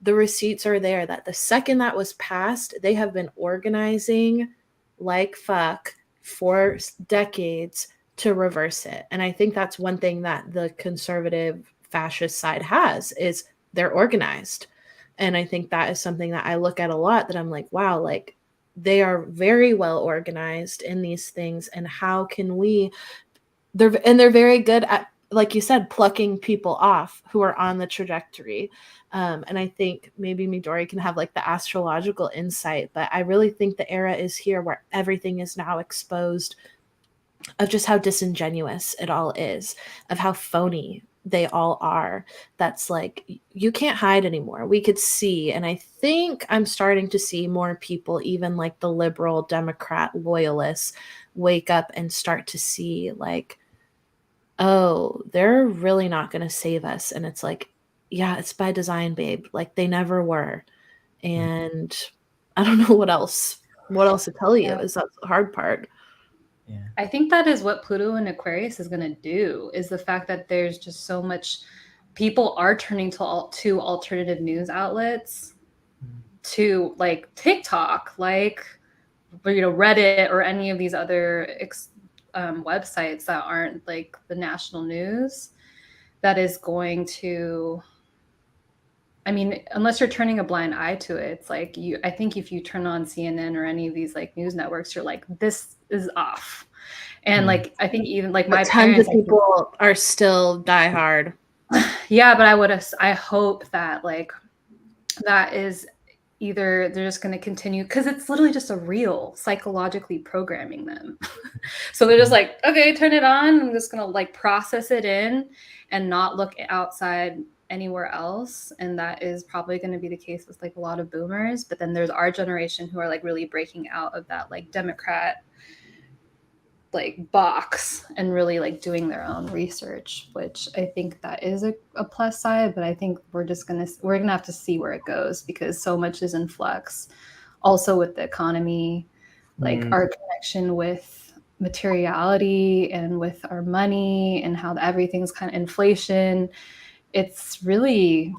the receipts are there that the second that was passed, they have been organizing like fuck for decades to reverse it. And I think that's one thing that the conservative fascist side has, is they're organized. And I think that is something that I look at a lot, that I'm like, wow, like, they are very well organized in these things. And how can they're very good at, like you said, plucking people off who are on the trajectory. And I think maybe Midori can have like the astrological insight, but I really think the era is here where everything is now exposed, of just how disingenuous it all is, of how phony they all are. That's like, you can't hide anymore. We could see, and I think I'm starting to see more people, even like the liberal Democrat loyalists, wake up and start to see like, oh, they're really not going to save us. And it's like, yeah, it's by design, babe. Like, they never were. And I don't know what else to tell you. Is that the hard part. Yeah. I think that is what Pluto and Aquarius is going to do, is the fact that there's just so much, people are turning to alternative news outlets to like TikTok, like, you know, Reddit or any of these other websites that aren't like the national news, that is going to, I mean, unless you're turning a blind eye to it, it's like I think if you turn on CNN or any of these like news networks, you're like, this is off. And like, I think even like my But tons parents, of people are still diehard. yeah, but I hope that like that is either they're just going to continue, because it's literally just a reel psychologically programming them. So they're just like, okay, turn it on. I'm just going to like process it in and not look outside anywhere else. And that is probably going to be the case with like a lot of boomers. But then there's our generation who are like really breaking out of that like Democrat like box and really like doing their own research, which I think that is a plus side. But I think we're gonna have to see where it goes, because so much is in flux. Also with the economy, like our connection with materiality and with our money and how everything's kind of inflation, it's really,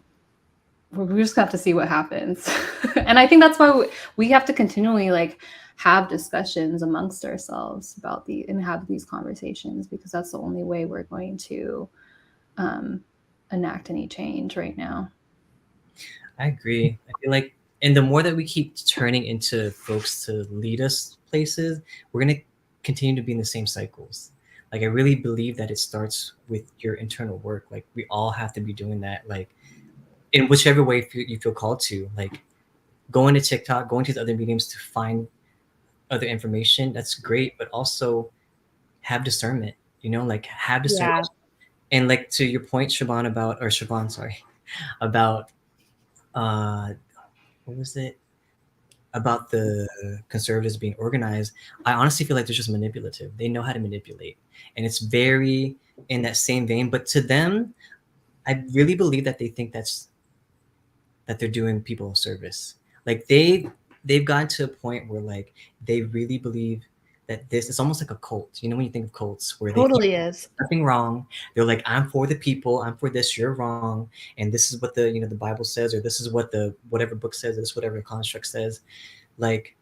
we just have to see what happens. And I think that's why we have to continually like have discussions amongst ourselves about and have these conversations, because that's the only way we're going to enact any change right now. I agree. I feel like, and the more that we keep turning into folks to lead us places, we're going to continue to be in the same cycles. Like, I really believe that it starts with your internal work. Like, we all have to be doing that. Like, in whichever way you feel called to, like going to TikTok, going to the other mediums to find other information, that's great, but also have discernment, like have discernment. Yeah. And like to your point, Siobhan, sorry, about what was it? About the conservatives being organized. I honestly feel like they're just manipulative. They know how to manipulate. And it's very in that same vein. But to them, I really believe that they think that they're doing people a service. Like they've gotten to a point where like they really believe that it's almost like a cult. When you think of cults, where totally is nothing wrong. They're like, I'm for the people, I'm for this, you're wrong, and this is what the the Bible says, or this is what the whatever book says, this whatever the construct says. Like,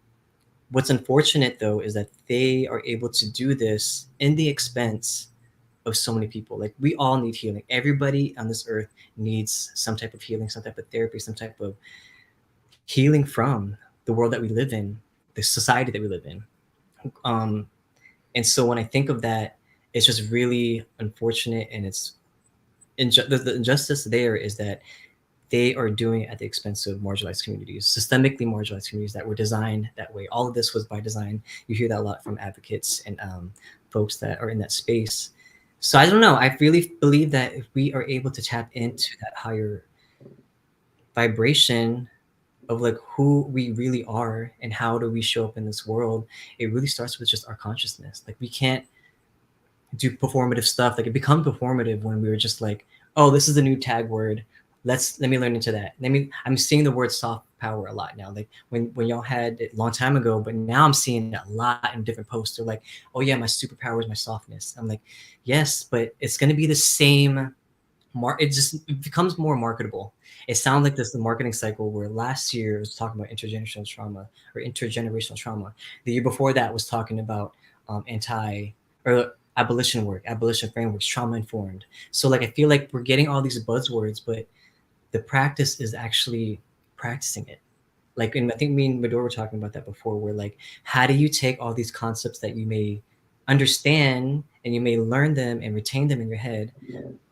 what's unfortunate though is that they are able to do this in the expense of so many people. Like, we all need healing. Everybody on this earth needs some type of healing, some type of therapy, some type of healing from the world that we live in, the society that we live in. And so when I think of that, it's just really unfortunate, and it's the injustice there is that they are doing it at the expense of marginalized communities, systemically marginalized communities that were designed that way. All of this was by design. You hear that a lot from advocates and folks that are in that space. So I don't know. I really believe that if we are able to tap into that higher vibration of like who we really are and how do we show up in this world, it really starts with just our consciousness. Like, we can't do performative stuff. Like, it become performative when we were just like, oh, this is a new tag word. Let me learn into that. I'm seeing the word soft power a lot now. Like when y'all had it a long time ago, but now I'm seeing it a lot in different posts. They're like, oh yeah, my superpower is my softness. I'm like, yes, but it's going to be the same. It becomes more marketable. It sounds like the marketing cycle where last year it was talking about intergenerational trauma. The year before that was talking about abolition frameworks, trauma informed. So like, I feel like we're getting all these buzzwords, but the practice is actually practicing it. Like, and I think me and Midori were talking about that before, where like, how do you take all these concepts that you may understand and you may learn them and retain them in your head,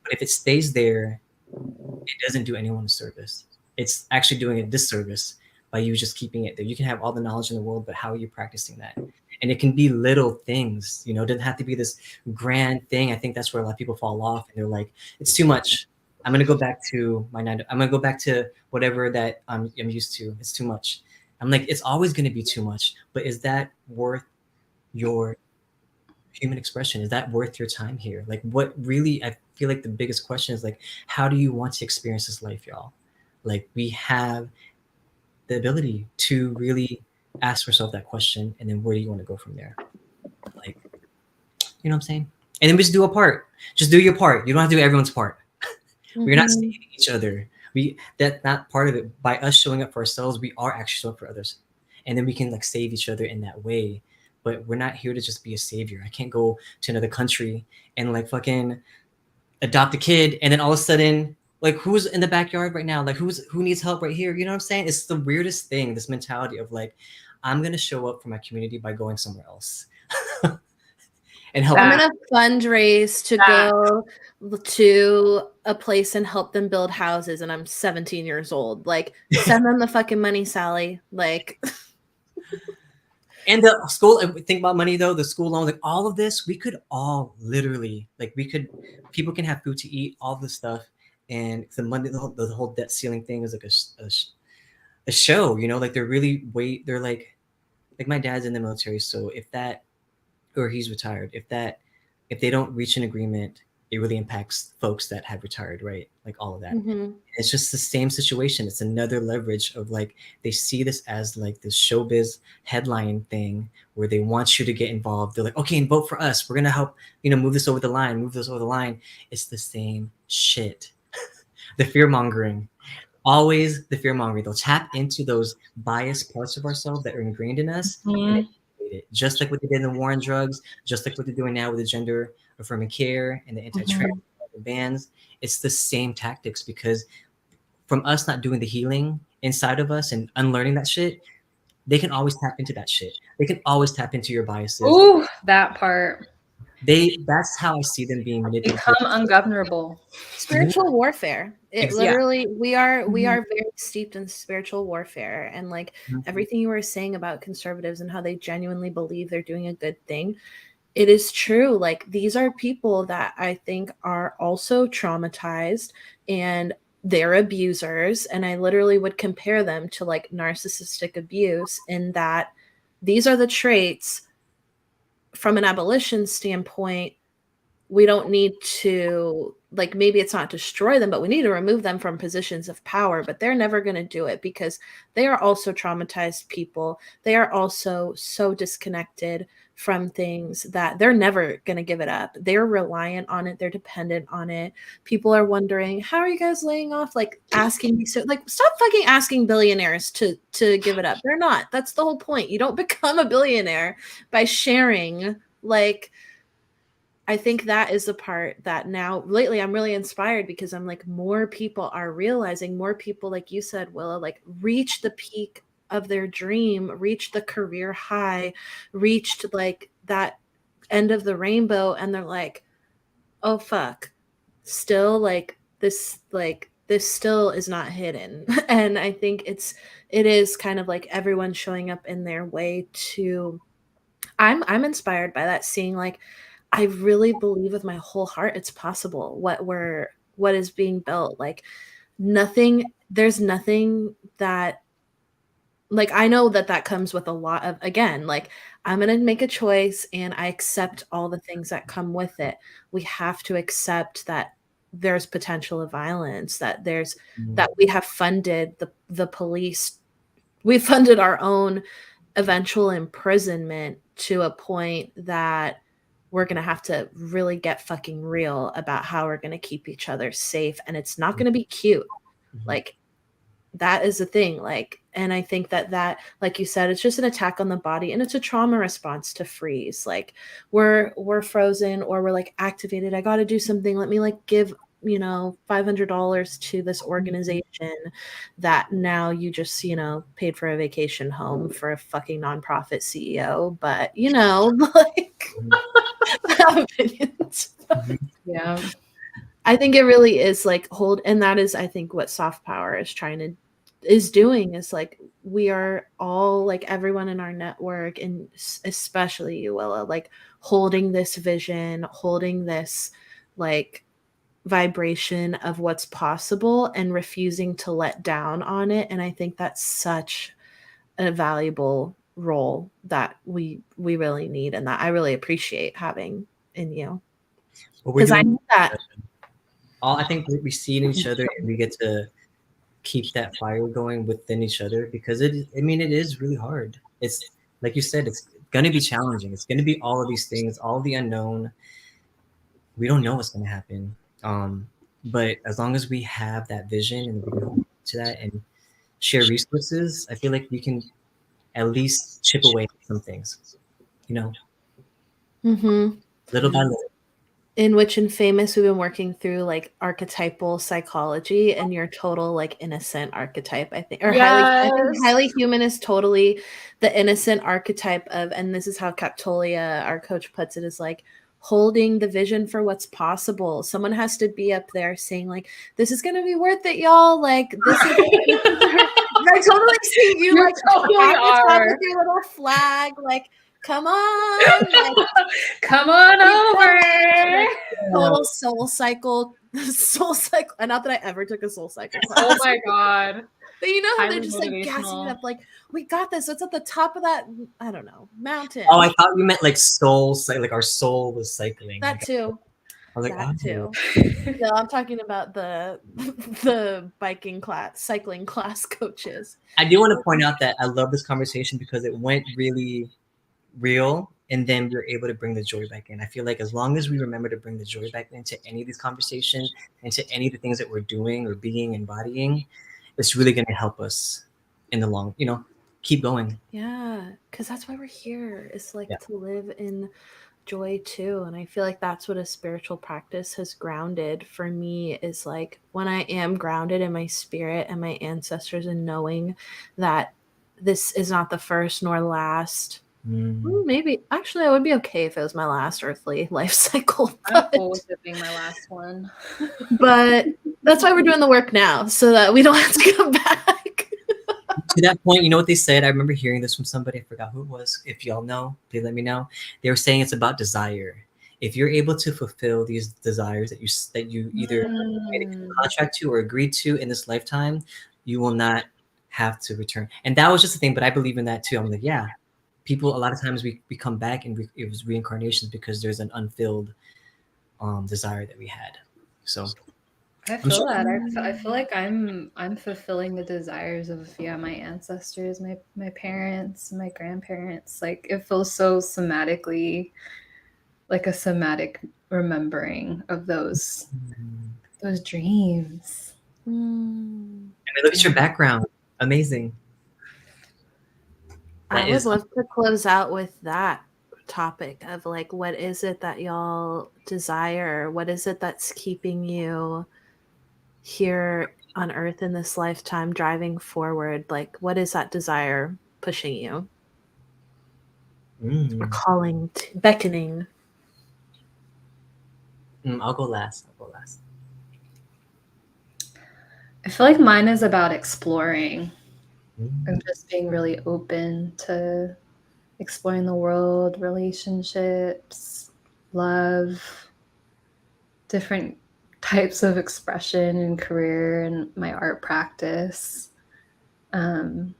but if it stays there, it doesn't do anyone a service. It's actually doing a disservice by you just keeping it there. You can have all the knowledge in the world, but how are you practicing that? And it can be little things, it doesn't have to be this grand thing. I think that's where a lot of people fall off, and they're like, it's too much. I'm going to go back to I'm going to go back to whatever that I'm used to. It's too much. I'm like, it's always going to be too much, but is that worth your human expression? Is that worth your time here? Like, what really, I feel like the biggest question is like, how do you want to experience this life, y'all? Like, we have the ability to really ask yourself that question, and then where do you want to go from there? Like, you know what I'm saying? And then we just do a part. Just do your part. You don't have to do everyone's part. We're not saving each other. That's not part of it. By us showing up for ourselves, we are actually showing up for others, and then we can like save each other in that way. But we're not here to just be a savior. I can't go to another country and like fucking adopt a kid, and then all of a sudden, like, who's in the backyard right now? Like, who needs help right here? You know what I'm saying? It's the weirdest thing. This mentality of like, I'm gonna show up for my community by going somewhere else and help. I'm gonna fundraise to go to a place and help them build houses, and I'm 17 years old. Like, send them the fucking money, Sally. Like, And the school, think about money though, the school loan, like all of this, we could all literally, like people can have food to eat, all this stuff. And the money, the whole debt ceiling thing is like a show, you know, like they're like my dad's in the military. So or he's retired, if they don't reach an agreement, it really impacts folks that have retired, right? Like all of that. mm-hmm. It's just the same situation. It's another leverage of like, they see this as like this showbiz headline thing where they want you to get involved. They're like, okay, and vote for us. We're going to help, move this over the line. It's the same shit. The fear mongering, always the fear mongering. They'll tap into those biased parts of ourselves that are ingrained in us. And it, just like what they did in the war on drugs, just like what they're doing now with the gender affirming care and the anti-trans bans. It's the same tactics, because from us not doing the healing inside of us and unlearning that shit, they can always tap into that shit. They can always tap into your biases. Ooh, that part. That's how I see them being manipulated. Become ungovernable. Spiritual warfare. It literally, we are Mm-hmm. very steeped in spiritual warfare, and like everything you were saying about conservatives and how they genuinely believe they're doing a good thing. It is true. Like, these are people that I think are also traumatized and they're abusers. And I literally would compare them to like narcissistic abuse, in that these are the traits from an abolition standpoint. We don't need to, like, maybe it's not destroy them, but we need to remove them from positions of power. But they're never going to do it, because they are also traumatized people. They are also so disconnected from things that they're never going to give it up. They're reliant on it. They're dependent on it. People are wondering, how are you guys laying off? Like, asking me, so like, stop fucking asking billionaires to give it up. They're not. That's the whole point. You don't become a billionaire by sharing. Like, I think that is the part that now lately I'm really inspired, because I'm like, more people are realizing, more people, like you said, Willa, like reach the peak of their dream, reach the career high, reached like that end of the rainbow. And they're like, oh, fuck, still this still is not hidden. And I think it is kind of like everyone showing up in their way to, I'm inspired by that, seeing like, I really believe with my whole heart it's possible what is being built. Like, there's nothing that, like, I know that comes with a lot of, again, like, I'm going to make a choice and I accept all the things that come with it. We have to accept that there's potential of violence, that that we have funded the police. We funded our own eventual imprisonment to a point that we're going to have to really get fucking real about how we're going to keep each other safe. And it's not going to be cute. Like, that is the thing. Like, and I think that, like you said, it's just an attack on the body, and it's a trauma response to freeze. Like, we're frozen, or we're like activated. I got to do something. Let me like give, $500 to this organization that now you just, paid for a vacation home for a fucking nonprofit CEO. But, like, I have opinions. Yeah. I think it really is like and that is, I think, what soft power is doing, is like, we are all, like, everyone in our network, and especially you, Willa, like, holding this vision, holding this like vibration of what's possible, and refusing to let down on it. And I think that's such a valuable role that we really need, and that I really appreciate having in you, because I need that. I think we see in each other, and we get to keep that fire going within each other, because it is really hard. It's like you said, it's going to be challenging. It's going to be all of these things, all the unknown. We don't know what's going to happen. But as long as we have that vision and we can hold to that and share resources, I feel like we can at least chip away at some things, you know, Mm-hmm. little by little. In which in Famous we've been working through like archetypal psychology, and your total like innocent archetype, I think, or I think Yes. highly human is totally the innocent archetype of, and this is how Captolia, our coach, puts it, is like holding the vision for what's possible. Someone has to be up there saying like, this is gonna be worth it, y'all. Like this is I totally see you You like totally on the top are. with your little flag, like, come on, like Come on over. total soul cycle, soul cycle. And not that I ever took a soul cycle class. Oh my God. But you know how they're Highly just like gassing it motivational. up, like, we got this. It's at the top of that, I don't know, mountain. Oh, I thought you meant like like our soul was cycling. That too. I was like, That oh. too. No, I'm talking about the biking class, cycling class coaches. I do want to point out that I love this conversation because it went really real, and then we were able to bring the joy back in. I feel like as long as we remember to bring the joy back into any of these conversations, into any of the things that we're doing or being, embodying, it's really going to help us in the long, keep going. Yeah, because that's why we're here. It's like Yeah. to live in joy too. And I feel like that's what a spiritual practice has grounded for me, is like when I am grounded in my spirit and my ancestors, and knowing that this is not the first nor last. Maybe actually I would be okay if it was my last earthly life cycle. I'm cool with it being my last one. But that's why we're doing the work now, so that we don't have to come back. To that point, you know what they said? I remember hearing this from somebody. I forgot who it was. If y'all know, please let me know. They were saying it's about desire. If you're able to fulfill these desires that you either made a contract to or agreed to in this lifetime, you will not have to return. And that was just the thing. But I believe in that too. I'm like, yeah. People, a lot of times we come back and it was reincarnations because there's an unfilled desire that we had. So I feel that. I feel like I'm fulfilling the desires of my ancestors, my parents, my grandparents. Like it feels so somatically, like a somatic remembering of those dreams. I mean, look at your background. Amazing. I would love to close out with that topic of like, what is it that y'all desire? What is it that's keeping you here on earth in this lifetime, driving forward? Like, what is that desire pushing you or calling, beckoning? I'll go last. I feel like mine is about exploring and just being really open to exploring the world, relationships, love, different types of expression and career and my art practice, and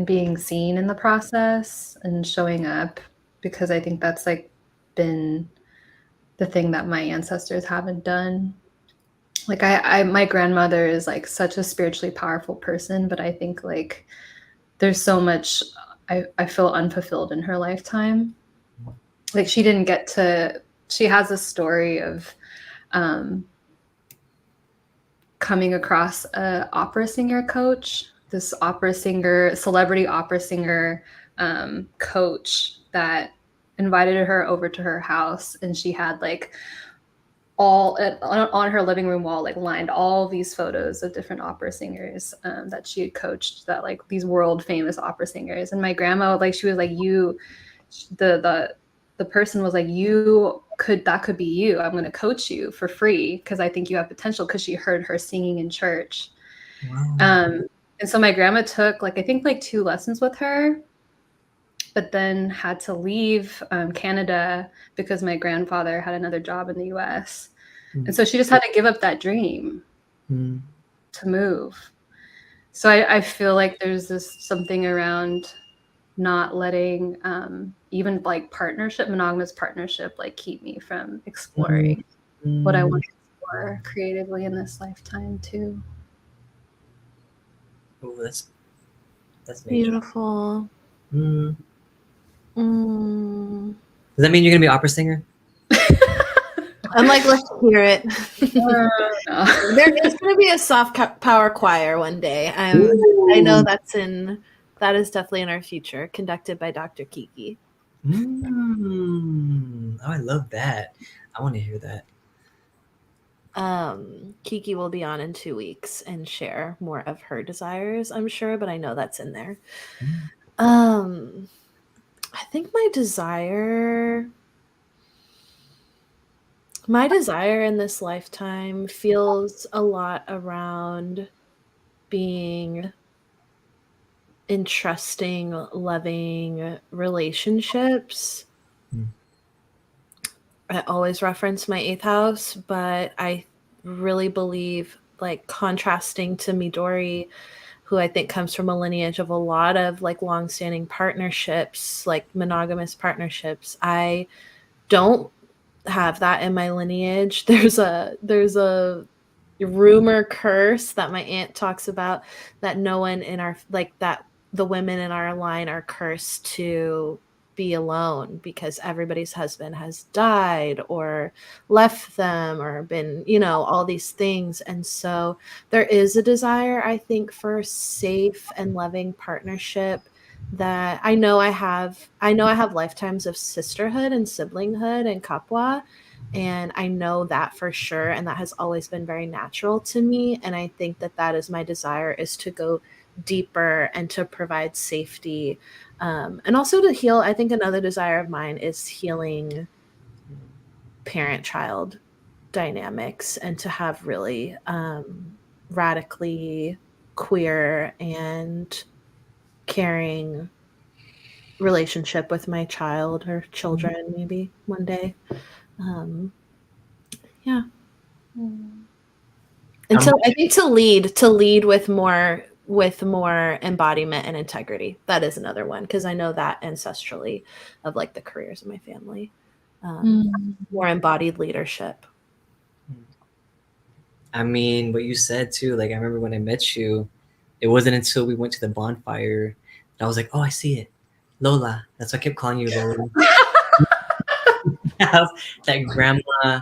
being seen in the process and showing up, because I think that's like been the thing that my ancestors haven't done. Like my grandmother is like such a spiritually powerful person, but I think like there's so much I feel unfulfilled in her lifetime. Like she didn't get to, she has a story of coming across a opera singer coach, this opera singer, celebrity opera singer coach that invited her over to her house, and she had like all on her living room wall, like lined all these photos of different opera singers that she had coached, that like these world famous opera singers. And my grandma, like, she was like, the person was like, that could be you. I'm going to coach you for free because I think you have potential, because she heard her singing in church. Wow. And so my grandma took like, I think like 2 lessons with her, but then had to leave Canada because my grandfather had another job in the US. And so she just had to give up that dream to move. So I feel like there's this something around not letting even like monogamous partnership, like keep me from exploring what I want to explore creatively in this lifetime too. Oh, that's beautiful. Does that mean you're gonna be an opera singer? I'm like, let's hear it. There is going to be a soft power choir one day. I know that is definitely in our future, conducted by Dr. Kiki. Oh, I love that. I want to hear that. Kiki will be on in 2 weeks and share more of her desires, I'm sure, but I know that's in there. Mm. I think my desire in this lifetime feels a lot around being in trusting, loving relationships. Mm. I always reference my eighth house, but I really believe, like, contrasting to Midori, who I think comes from a lineage of a lot of like long-standing partnerships, like monogamous partnerships. I don't have that in my lineage. There's a rumor curse that my aunt talks about, that no one in our, like, that the women in our line are cursed to be alone because everybody's husband has died or left them or been, all these things. And so there is a desire, I think, for safe and loving partnership that I know I have lifetimes of sisterhood and siblinghood and kapwa, and I know that for sure, and that has always been very natural to me. And I think that that is my desire, is to go deeper and to provide safety, and also to heal. I think another desire of mine is healing parent-child dynamics, and to have really radically queer and caring relationship with my child or children, maybe one day. um yeah. And I'm so I think to lead with more embodiment and integrity. That is another one, because I know that ancestrally, of like the careers of my family, more embodied leadership. I mean, what you said too, like I remember when I met you, it wasn't until we went to the bonfire that I was like, oh, I see it. Lola. That's why I kept calling you Lola. Have that grandma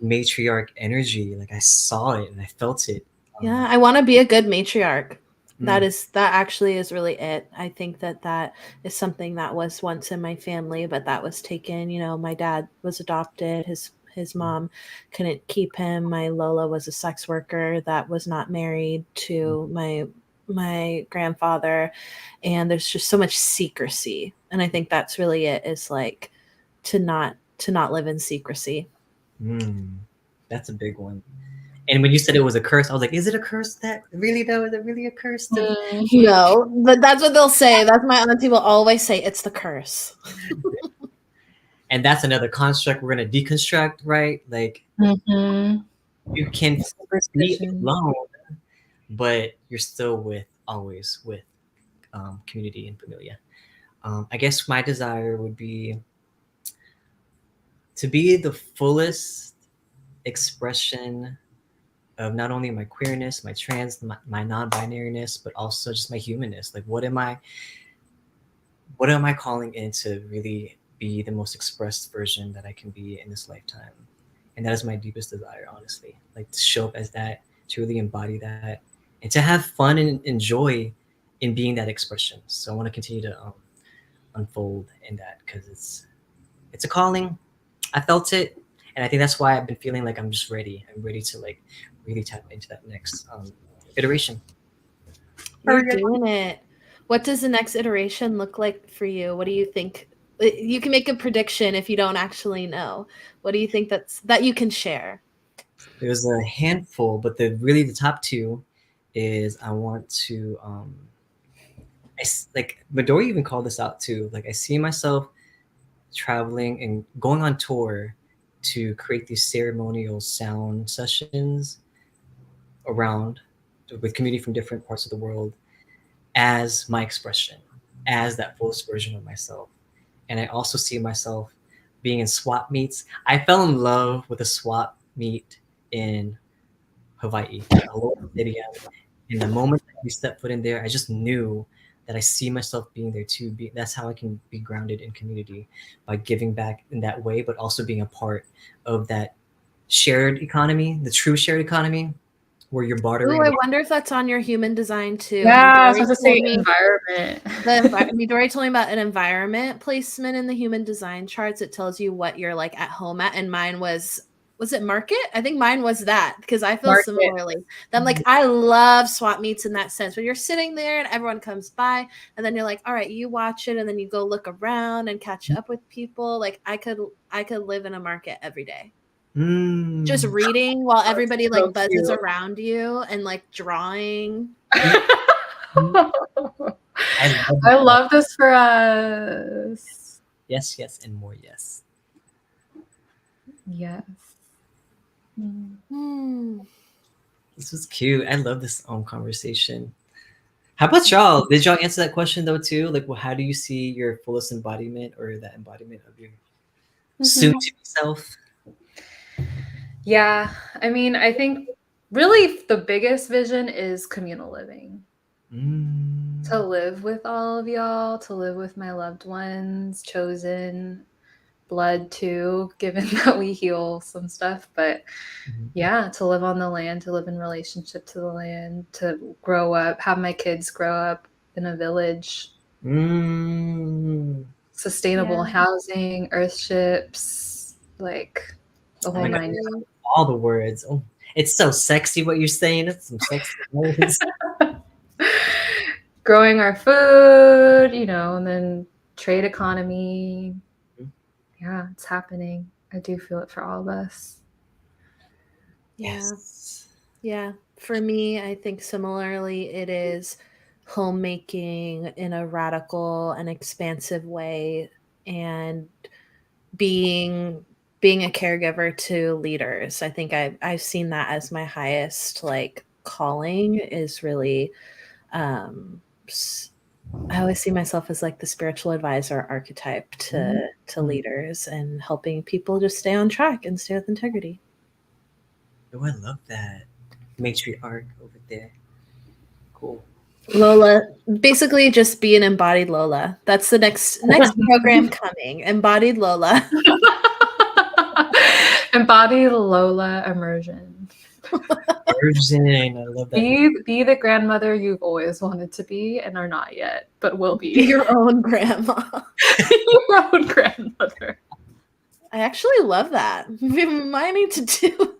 matriarch energy. Like I saw it and I felt it. Yeah, I want to be a good matriarch. That Mm. actually is really it. I think that that is something that was once in my family, but that was taken. My dad was adopted. His mom couldn't keep him. My Lola was a sex worker that was not married to my grandfather, and there's just so much secrecy. And I think that's really it, is like to not live in secrecy. Mm. That's a big one. And when you said it was a curse, I was like, is it a curse? That really though? Is it really a curse? No, but that's what they'll say. That's my auntie will always say, it's the curse. And that's another construct we're gonna deconstruct, right? Like you can be Superstition. alone, but you're still always with community and familia. I guess my desire would be to be the fullest expression of not only my queerness, my trans, my non-binariness, but also just my humanness. Like, what am I calling in to really be the most expressed version that I can be in this lifetime? And that is my deepest desire, honestly. Like to show up as that, to really embody that, and to have fun and enjoy in being that expression. So I want to continue to unfold in that because it's a calling. I felt it, and I think that's why I've been feeling like I'm just ready. I'm ready to like really tap into that next iteration. You're doing it. What does the next iteration look like for you? What do you think? You can make a prediction if you don't actually know. What do you think that you can share? There's a handful, but the top two is I want to like Midori even called this out too. Like I see myself traveling and going on tour to create these ceremonial sound sessions around with community from different parts of the world as my expression, as that fullest version of myself. And I also see myself being in swap meets. I fell in love with a swap meet in Hawaii, Aloha City. And the moment that we stepped foot in there, I just knew that I see myself being there too. That's how I can be grounded in community, by giving back in that way, but also being a part of that shared economy, the true shared economy, where you're bartering. Ooh, I wonder if that's on your human design too. Yeah, I was Midori about to say told me environment. Midori told me about an environment placement in the human design charts. It tells you what you're like at home at, and mine was it market? I think mine was that, because I feel Market. similarly. I'm like, I love swap meets in that sense, when you're sitting there and everyone comes by, and then you're like, all right, you watch it, and then you go look around and catch up with people. Like I could live in a market every day. Just reading while everybody like so buzzes cute. around you and like drawing. I love this for us. Yes, yes, and more yes. Yes. This was cute. I love this conversation. How about y'all? Did y'all answer that question though too? Like, well, how do you see your fullest embodiment, or that embodiment of your soon-to-be self? Yeah, I mean, I think really the biggest vision is communal living. To live with all of y'all, to live with my loved ones, chosen blood too, given that we heal some stuff. But yeah, to live on the land, to live in relationship to the land, to grow up, have my kids grow up in a village. Sustainable housing, earthships, like the whole nine yards. All the words. Oh, it's so sexy what you're saying. It's some sexy words. Growing our food, and then trade economy. Yeah, it's happening. I do feel it for all of us. Yes. Yeah. For me, I think similarly, it is homemaking in a radical and expansive way, and being a caregiver to leaders. I think I've seen that as my highest like calling, is really I always see myself as like the spiritual advisor archetype to leaders, and helping people just stay on track and stay with integrity. Oh, I love that. Matriarch over there. Cool. Lola, basically just be an embodied Lola. That's the next program coming. Embodied Lola. Embodied Lola immersion. I love that. Be the grandmother you've always wanted to be and are not yet, but will be. Be your own grandma. Your own grandmother. I actually love that. We might need to do.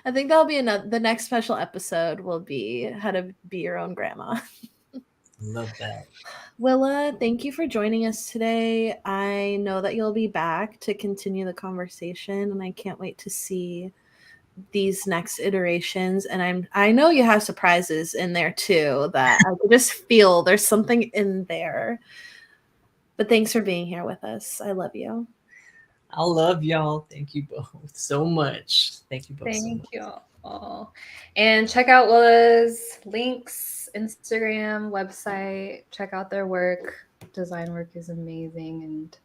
I think that'll be the next special episode will be how to be your own grandma. Love that. Willa, thank you for joining us today. I know that you'll be back to continue the conversation, and I can't wait to see these next iterations. And I know you have surprises in there too, that I could just feel there's something in there. But thanks for being here with us. I love you. I love y'all. Thank you both so much. Thank you both so much. Thank you all. And check out Willa's links, Instagram, website. Check out their work. Design work is amazing. And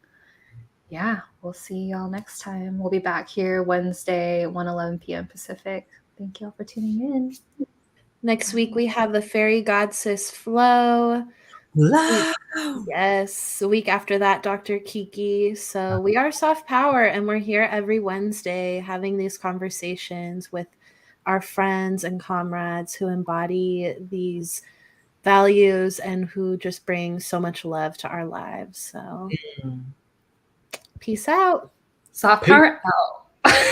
yeah, we'll see y'all next time. We'll be back here Wednesday, 1:11 p.m. Pacific. Thank y'all for tuning in. Next week we have the fairy goddess Flo. Love. Yes. The week after that, Dr. Kiki. So we are Soft Power, and we're here every Wednesday having these conversations with our friends and comrades who embody these values and who just bring so much love to our lives. So peace out. Soft Power out.